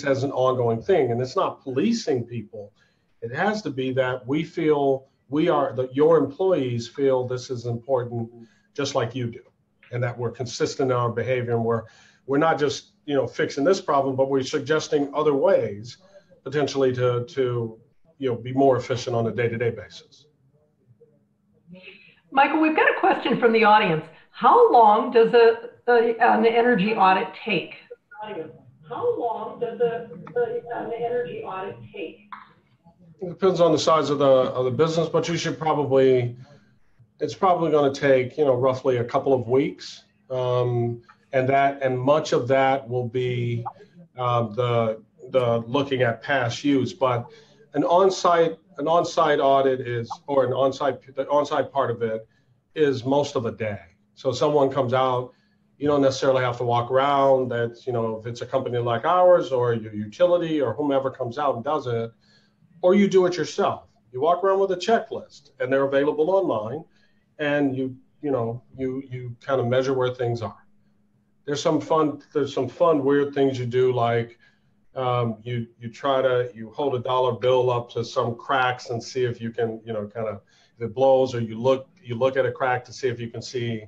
as an ongoing thing. And it's not policing people. It has to be that we feel your employees feel this is important, just like you do. and that we're consistent in our behavior, and we're not just, you know, fixing this problem, but we're suggesting other ways potentially to you know, be more efficient on a day-to-day basis. Michael, we've got a question from the audience. How long does an energy audit take? How long does an energy audit take? It depends on the size of the business, but you should probably, it's probably going to take, you know, roughly a couple of weeks, and much of that will be the looking at past use. But an on-site audit is, or the on-site part of it is most of a day. So someone comes out, you don't necessarily have to walk around. That's, you know, if it's a company like ours or your utility or whomever comes out and does it, or you do it yourself. You walk around with a checklist, and they're available online, and you kind of measure where things are. There's some fun weird things you do, like you hold a dollar bill up to some cracks and see if you can, you know, kind of, if it blows, or you look at a crack to see if you can see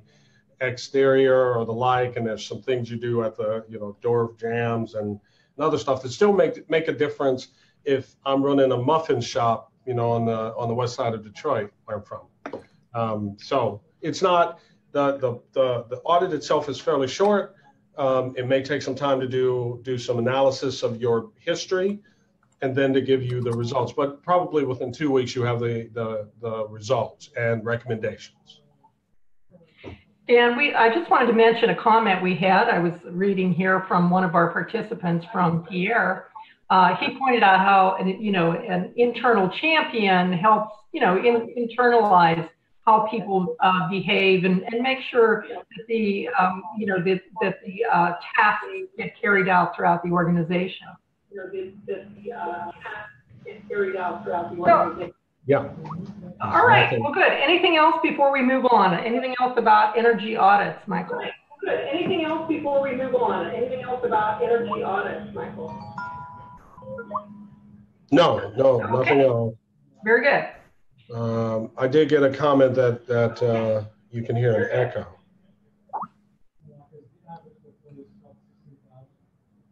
exterior or the like. And there's some things you do at the, you know, door jams and other stuff that still make a difference if I'm running a muffin shop, you know, on the west side of Detroit, where I'm from. So it's not, the audit itself is fairly short. It may take some time to do some analysis of your history, and then to give you the results. But probably within 2 weeks, you have the results and recommendations. And I just wanted to mention a comment we had. I was reading here from one of our participants, from Pierre. He pointed out how, you know, an internal champion helps, you know, internalize how people behave, and make sure that the you know, that the tasks get carried out throughout the organization. Yeah. All right. Well, good. Anything else before we move on? Anything else about energy audits, Michael? Good. Anything else before we move on? Anything else about energy audits, Michael? No, nothing else. Very good. I did get a comment that you can hear an echo.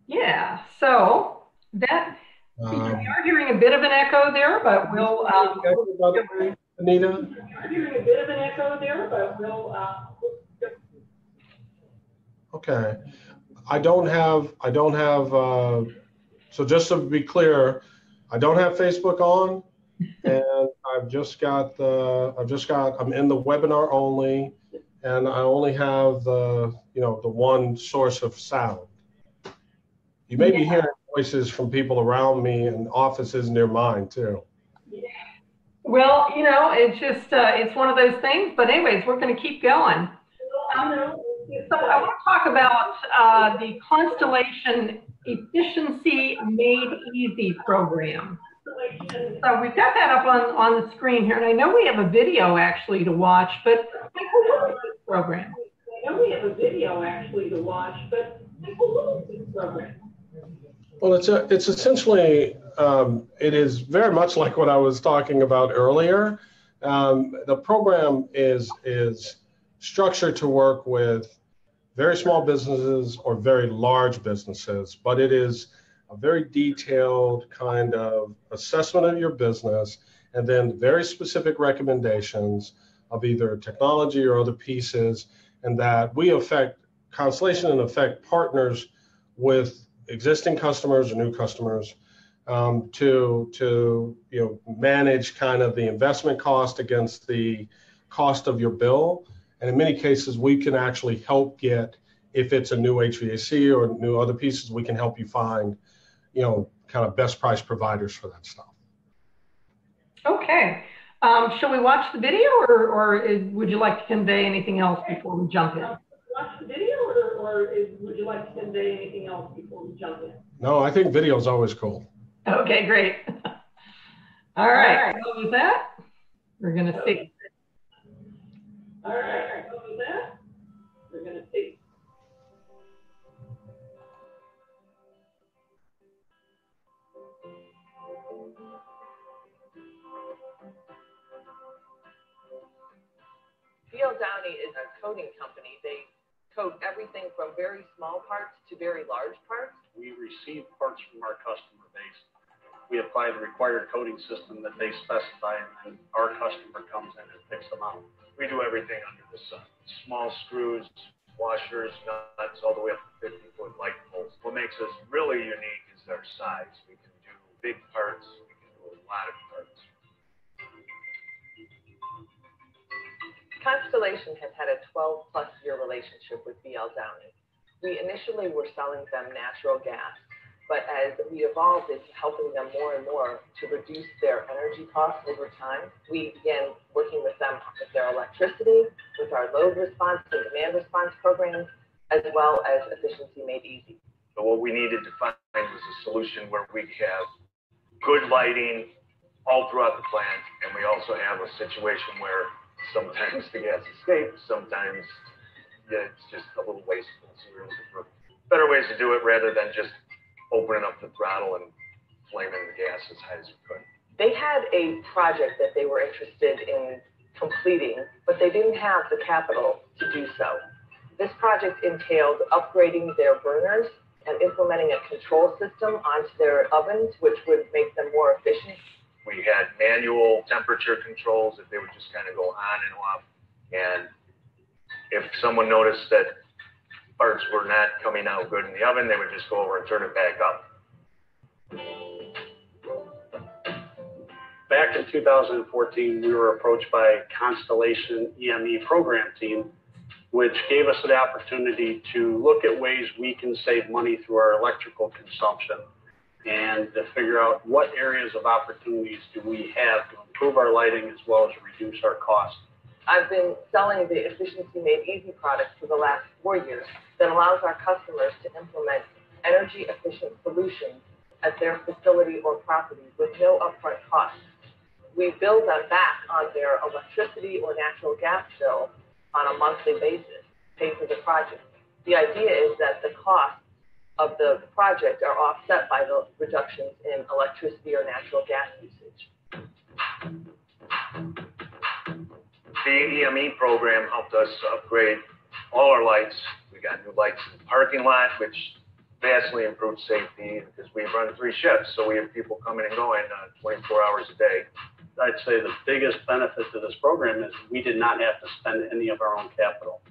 Yeah, so that we are hearing a bit of an echo there, but we'll. Anita? We're hearing a bit of an echo there, but we'll. Okay, I don't have. So just to be clear, I don't have Facebook on, and I'm in the webinar only, and I only have the one source of sound. You may be hearing voices from people around me and offices near mine too. Well, you know, it's just, it's one of those things, but anyways, we're going to keep going. So I want to talk about the Constellation Efficiency Made Easy program. So we've got that up on the screen here, and I know we have a video actually to watch, but what is this program? I know we have a video actually to watch, but what is this program? Well, it's essentially, it is very much like what I was talking about earlier. The program is structured to work with very small businesses or very large businesses, but it is a very detailed kind of assessment of your business, and then very specific recommendations of either technology or other pieces, and that Constellation in effect partners with existing customers or new customers to manage kind of the investment cost against the cost of your bill. And in many cases, we can actually help get, if it's a new HVAC or new other pieces, we can help you find, kind of best price providers for that stuff. Okay. Shall we watch the video, or would you like to convey anything else before we jump in? Watch the video, or would you like to convey anything else before we jump in? No, I think video is always cool. Okay, great. All right. So with that, we're going to see. All right. So with that, we're going to see. Downey is a coating company. They coat everything from very small parts to very large parts. We receive parts from our customer base. We apply the required coating system that they specify, and then our customer comes in and picks them out. We do everything under the sun. Small screws, washers, nuts, all the way up to 50-foot light poles. What makes us really unique is our size. We can do big parts. We can do a lot of parts. Constellation has had a 12-plus year relationship with BL Downing. We initially were selling them natural gas, but as we evolved into helping them more and more to reduce their energy costs over time, we began working with them with their electricity, with our load response and demand response programs, as well as efficiency made easy. So what we needed to find was a solution where we have good lighting all throughout the plant, and we also have a situation where sometimes the gas escapes, sometimes it's just a little wasteful. So we're looking for better ways to do it rather than just opening up the throttle and flaming the gas as high as we could. They had a project that they were interested in completing, but they didn't have the capital to do so. This project entailed upgrading their burners and implementing a control system onto their ovens, which would make them more efficient. We had manual temperature controls that they would just kind of go on and off. And if someone noticed that parts were not coming out good in the oven, they would just go over and turn it back up. Back in 2014, we were approached by Constellation EME program team, which gave us the opportunity to look at ways we can save money through our electrical consumption and to figure out what areas of opportunities do we have to improve our lighting as well as reduce our costs. I've been selling the Efficiency Made Easy product for the last 4 years that allows our customers to implement energy efficient solutions at their facility or property with no upfront costs. We bill them back on their electricity or natural gas bill on a monthly basis, pay for the project. The idea is that the costs of the project are offset by the reductions in electricity or natural gas usage. The EME program helped us upgrade all our lights. We got new lights in the parking lot, which vastly improved safety because we run 3 shifts, so we have people coming and going 24 hours a day. I'd say the biggest benefit to this program is we did not have to spend any of our own capital.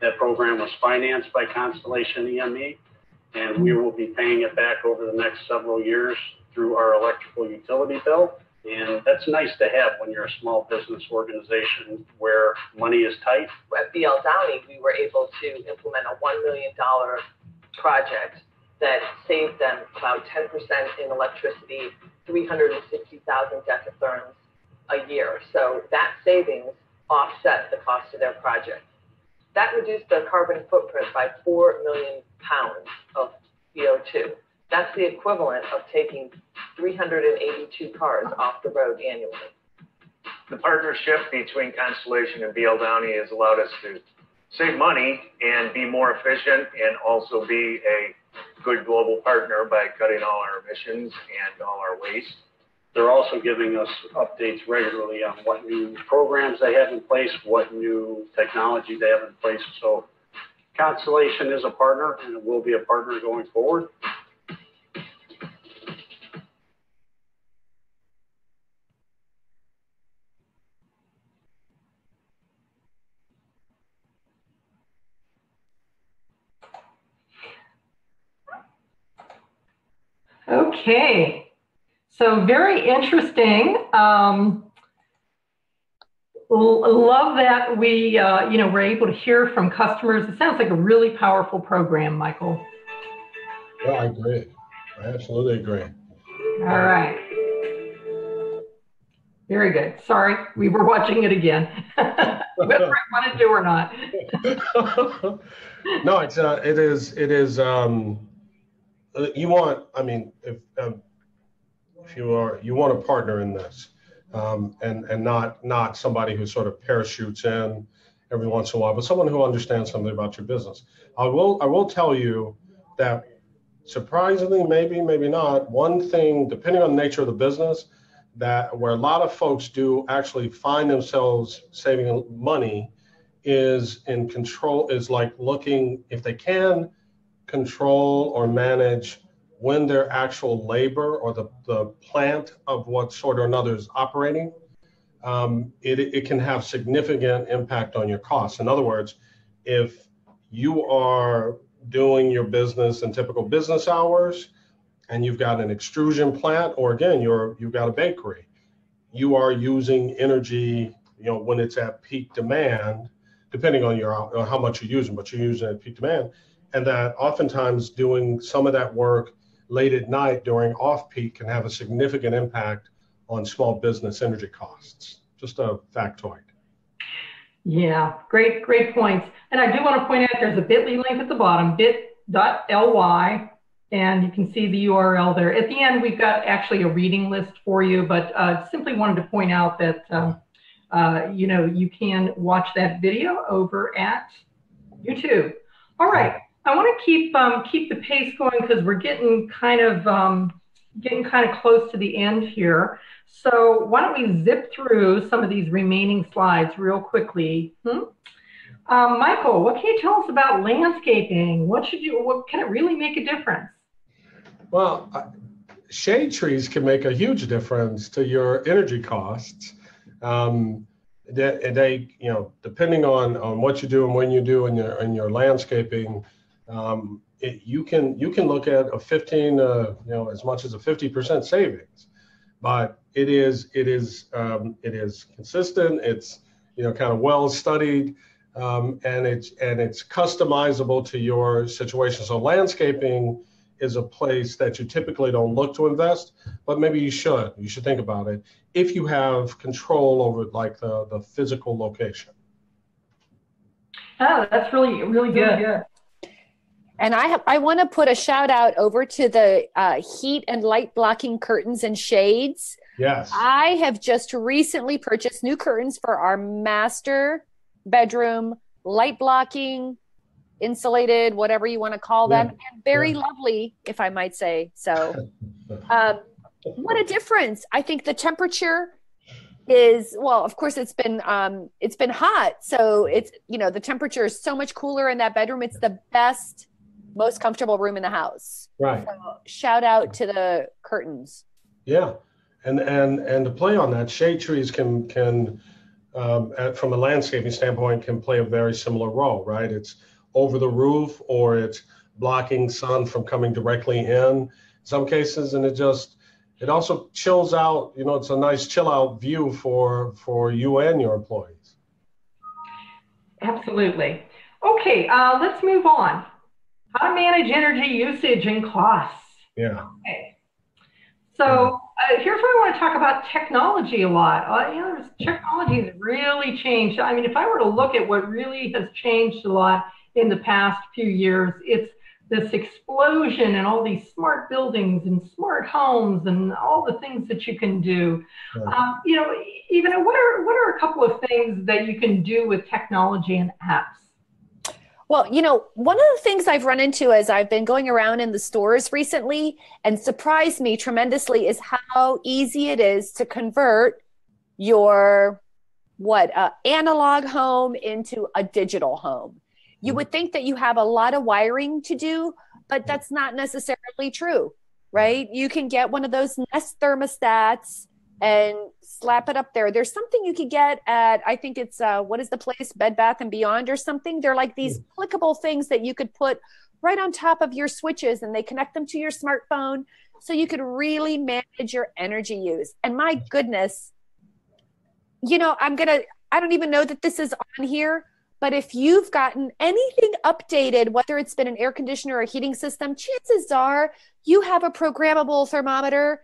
That program was financed by Constellation EME, and we will be paying it back over the next several years through our electrical utility bill. And that's nice to have when you're a small business organization where money is tight. At BL Downing, we were able to implement a $1 million project that saved them about 10% in electricity, 360,000 decatherms a year. So that savings offset the cost of their project. That reduced their carbon footprint by 4 million pounds of CO2. That's the equivalent of taking 382 cars off the road annually. The partnership between Constellation and BL Downing has allowed us to save money and be more efficient and also be a good global partner by cutting all our emissions and all our waste. They're also giving us updates regularly on what new programs they have in place, what new technology they have in place. So Constellation is a partner and it will be a partner going forward. Okay, so very interesting. Love that we, we're able to hear from customers. It sounds like a really powerful program, Michael. Yeah, I agree. I absolutely agree. All right. Very good. Sorry, we were watching it again. Whether I want to do or not. No, it is. You want, I mean, if you want a partner in this, and not somebody who sort of parachutes in every once in a while, but someone who understands something about your business. I will tell you that surprisingly, maybe not, one thing, depending on the nature of the business, that where a lot of folks do actually find themselves saving money is in control, is like looking if they can control or manage when their actual labor or the plant of what sort or another is operating, it can have significant impact on your costs. In other words, if you are doing your business in typical business hours and you've got an extrusion plant, or again, you've got a bakery, you are using energy, when it's at peak demand, depending on how much you're using, but you're using it at peak demand. And that oftentimes doing some of that work late at night during off-peak can have a significant impact on small business energy costs. Just a factoid. Yeah, great points. And I do want to point out there's a bit.ly link at the bottom, bit.ly, and you can see the URL there. At the end, we've got actually a reading list for you, but simply wanted to point out that, you can watch that video over at YouTube. All right. I want to keep the pace going because we're getting kind of close to the end here. So why don't we zip through some of these remaining slides real quickly? Michael, what can you tell us about landscaping? What can it really make a difference? Well, shade trees can make a huge difference to your energy costs. They depending on what you do and when you do in your landscaping, you can look at a 15, as much as a 50% savings, but it is consistent. It's kind of well studied, and it's customizable to your situation. So landscaping is a place that you typically don't look to invest, but maybe you should. You should think about it if you have control over like the physical location. Oh, that's really good. And I want to put a shout out over to the heat and light blocking curtains and shades. Yes. I have just recently purchased new curtains for our master bedroom, light blocking, insulated, whatever you want to call them, and very lovely, if I might say so. What a difference. I think the temperature is, well, of course it's been hot. So it's, the temperature is so much cooler in that bedroom. It's the best, most comfortable room in the house. Right. So shout out to the curtains. Yeah. And to play on that, shade trees can from a landscaping standpoint, can play a very similar role, right? It's over the roof, or it's blocking sun from coming directly in some cases. And it also chills out, it's a nice chill out view for you and your employees. Absolutely. Okay, let's move on. How to manage energy usage and costs. Yeah. Okay. So here's where I want to talk about technology a lot. Technology has really changed. I mean, if I were to look at what really has changed a lot in the past few years, it's this explosion in all these smart buildings and smart homes and all the things that you can do. Right. Ivana, what are a couple of things that you can do with technology and apps? Well, one of the things I've run into as I've been going around in the stores recently and surprised me tremendously is how easy it is to convert your analog home into a digital home. You would think that you have a lot of wiring to do, but that's not necessarily true, right? You can get one of those Nest thermostats and slap it up there. There's something you could get at, I think it's, what is the place? Bed Bath & Beyond or something. They're like these clickable things that you could put right on top of your switches, and they connect them to your smartphone. So you could really manage your energy use. And my goodness, I don't even know that this is on here, but if you've gotten anything updated, whether it's been an air conditioner or a heating system, chances are you have a programmable thermometer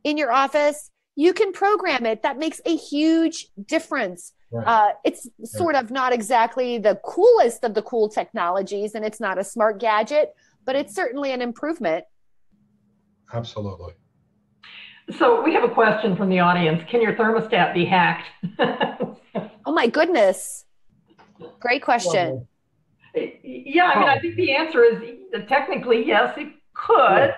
in your office. You can program it. That makes a huge difference. Right. It's sort of not exactly the coolest of the cool technologies, and it's not a smart gadget, but it's certainly an improvement. Absolutely. So we have a question from the audience. Can your thermostat be hacked? Oh my goodness. Great question. Yeah, I mean, I think the answer is technically yes, it could,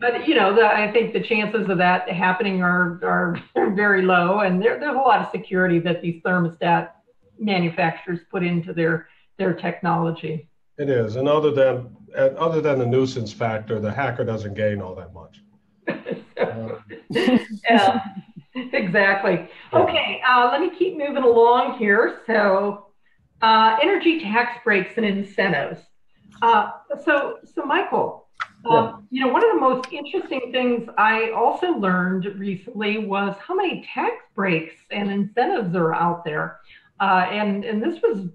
but I think the chances of that happening are very low, and there's a lot of security that these thermostat manufacturers put into their technology. It is, and other than the nuisance factor, the hacker doesn't gain all that much. Yeah, exactly. Yeah. Okay, let me keep moving along here. So, energy tax breaks and incentives. So Michael, Yeah. one of the most interesting things I also learned recently was how many tax breaks and incentives are out there, and this was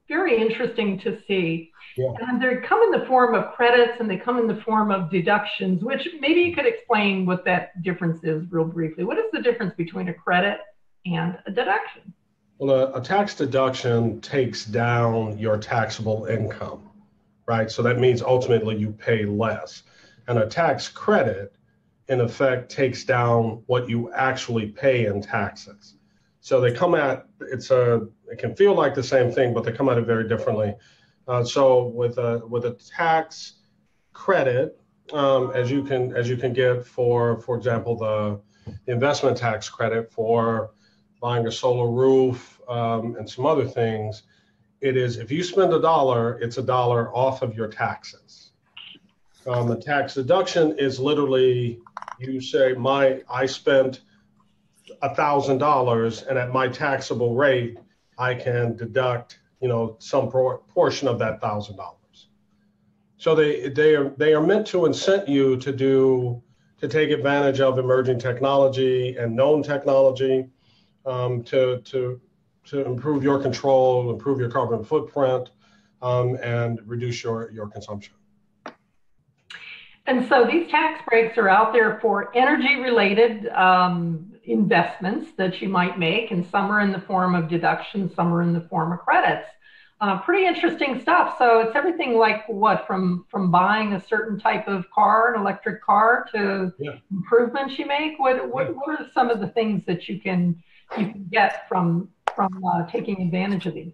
very interesting to see. Yeah. And they come in the form of credits and they come in the form of deductions, which maybe you could explain what that difference is real briefly. What is the difference between a credit and a deduction? Well, a tax deduction takes down your taxable income, right? So that means ultimately you pay less. And a tax credit, in effect, takes down what you actually pay in taxes. So they come at, it can feel like the same thing, but they come at it very differently. So with a tax credit, as you can get for example, the investment tax credit for buying a solar roof and some other things, it is, if you spend $1, it's $1 off of your taxes. A tax deduction is literally, you say, I spent $1,000, and at my taxable rate, I can deduct, some portion of that $1,000. So they are meant to incent you to take advantage of emerging technology and known technology, to improve your control, improve your carbon footprint, and reduce your consumption. And so these tax breaks are out there for energy-related investments that you might make, and some are in the form of deductions, some are in the form of credits. Pretty interesting stuff. So it's everything like what, from buying a certain type of car, an electric car, to improvements you make. What are some of the things that you can get from taking advantage of these?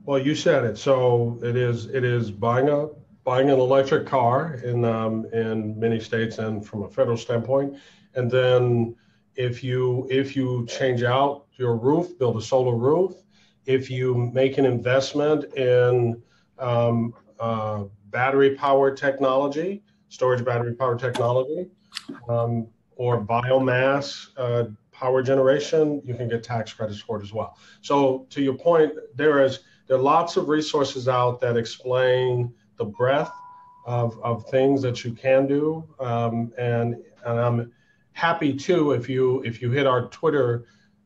Well, you said it. So it is buying an electric car in many states and from a federal standpoint, and then if you change out your roof, build a solar roof, if you make an investment in battery power technology, storage battery power technology, or biomass power generation, you can get tax credits for it as well. So to your point, there are lots of resources out that explain the breadth of things that you can do, and I'm happy too if you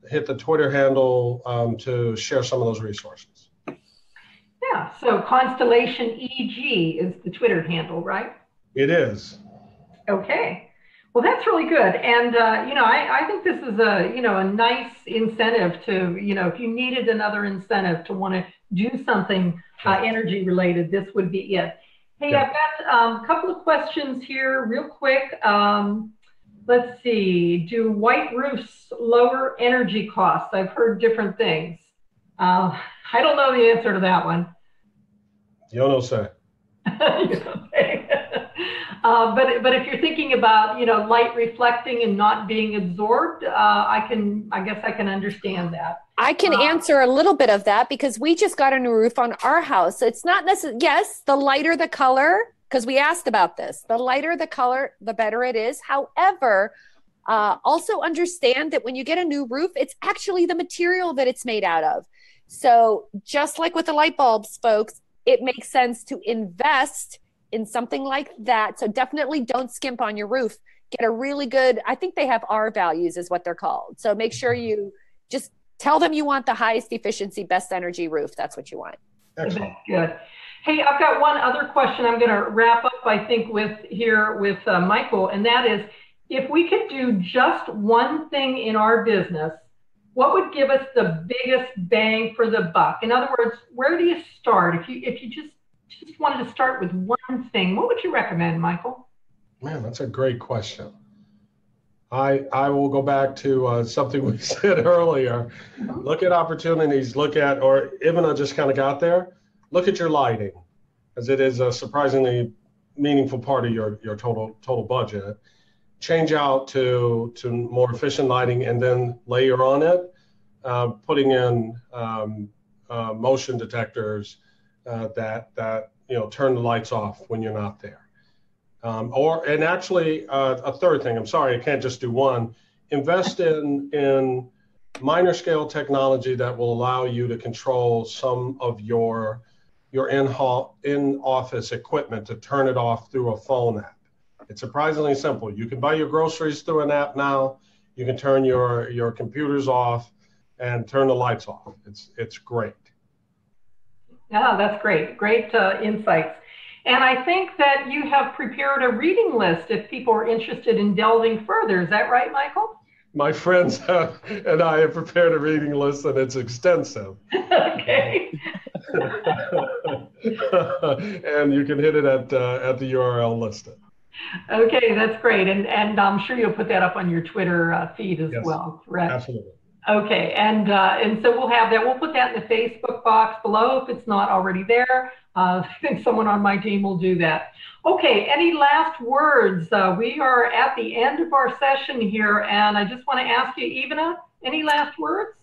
hit the Twitter handle to share some of those resources. Yeah, so Constellation EG is the Twitter handle, right? It is. Okay. Well, that's really good. And, I think this is a nice incentive to, if you needed another incentive to want to do something energy related, this would be it. Hey, I've got a couple of questions here real quick. Let's see. Do white roofs lower energy costs? I've heard different things. I don't know the answer to that one. You don't say. But if you're thinking about light reflecting and not being absorbed, I guess I can understand that. I can answer a little bit of that because we just got a new roof on our house. It's not necessarily, yes, the lighter the color, because we asked about this, the lighter the color, the better it is. However, also understand that when you get a new roof, it's actually the material that it's made out of. So just like with the light bulbs, folks, it makes sense to invest in something like that. So definitely don't skimp on your roof. Get a really good, I think they have R values is what they're called. So make sure you just tell them you want the highest efficiency, best energy roof. That's what you want. Excellent. Good. Hey, I've got one other question I'm going to wrap up, I think, with Michael, and that is, if we could do just one thing in our business, what would give us the biggest bang for the buck? In other words, where do you start? If you just wanted to start with one thing, what would you recommend, Michael? Man, that's a great question. I will go back to something we said earlier. Mm-hmm. Look at opportunities, or Ivana just kind of got there. Look at your lighting, as it is a surprisingly meaningful part of your total budget. Change out to more efficient lighting, and then layer on it, putting in motion detectors that turn the lights off when you're not there. And actually, a third thing, I'm sorry, I can't just do one. Invest in minor scale technology that will allow you to control some of your in-office equipment to turn it off through a phone app. It's surprisingly simple. You can buy your groceries through an app now. You can turn your computers off and turn the lights off. It's great. Yeah, that's great. Great insights. And I think that you have prepared a reading list if people are interested in delving further. Is that right, Michael? My friends and I have prepared a reading list, and it's extensive. Okay. And you can hit it at the URL listed. Okay, that's great. And I'm sure you'll put that up on your Twitter feed as well, correct? Absolutely. Okay, and so we'll have that. We'll put that in the Facebook box below if it's not already there. I think someone on my team will do that. Okay, any last words? We are at the end of our session here, and I just want to ask you, Ivana, any last words?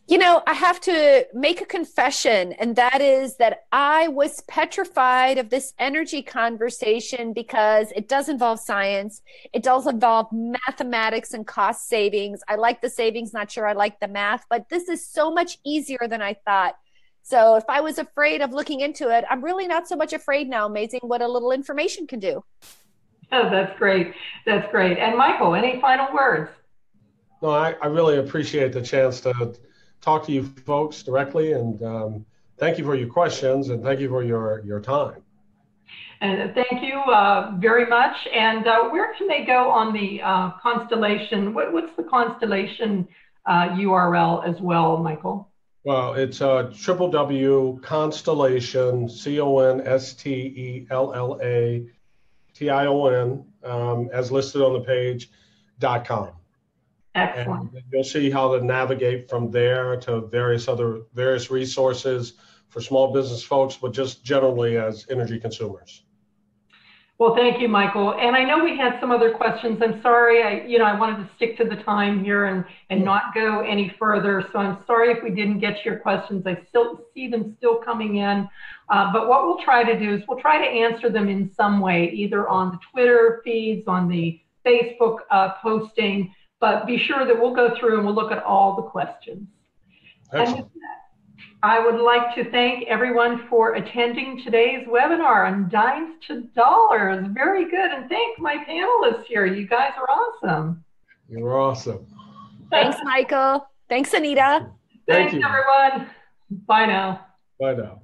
You know, I have to make a confession, and that is that I was petrified of this energy conversation because it does involve science. It does involve mathematics and cost savings. I like the savings, not sure I like the math, but this is so much easier than I thought. So if I was afraid of looking into it, I'm really not so much afraid now. Amazing what a little information can do. Oh, that's great. That's great. And Michael, any final words? No, I really appreciate the chance to talk to you folks directly, and thank you for your questions, and thank you for your time. And thank you very much. And where can they go on the Constellation? What's the Constellation URL as well, Michael? Well, it's www.constellation, CONSTELLATION, as listed on the page, .com. Excellent. And you'll see how to navigate from there to various resources for small business folks, but just generally as energy consumers. Well, thank you, Michael. And I know we had some other questions. I'm sorry, I wanted to stick to the time here and not go any further. So I'm sorry if we didn't get to your questions. I still see them still coming in. But what we'll try to do is we'll try to answer them in some way, either on the Twitter feeds, on the Facebook posting. But be sure that we'll go through and we'll look at all the questions. Excellent. And with that, I would like to thank everyone for attending today's webinar on Dimes to Dollars. Very good. And thank my panelists here. You guys are awesome. You were awesome. Thanks, Michael. Thanks, Anita. Thanks, everyone. Bye now. Bye now.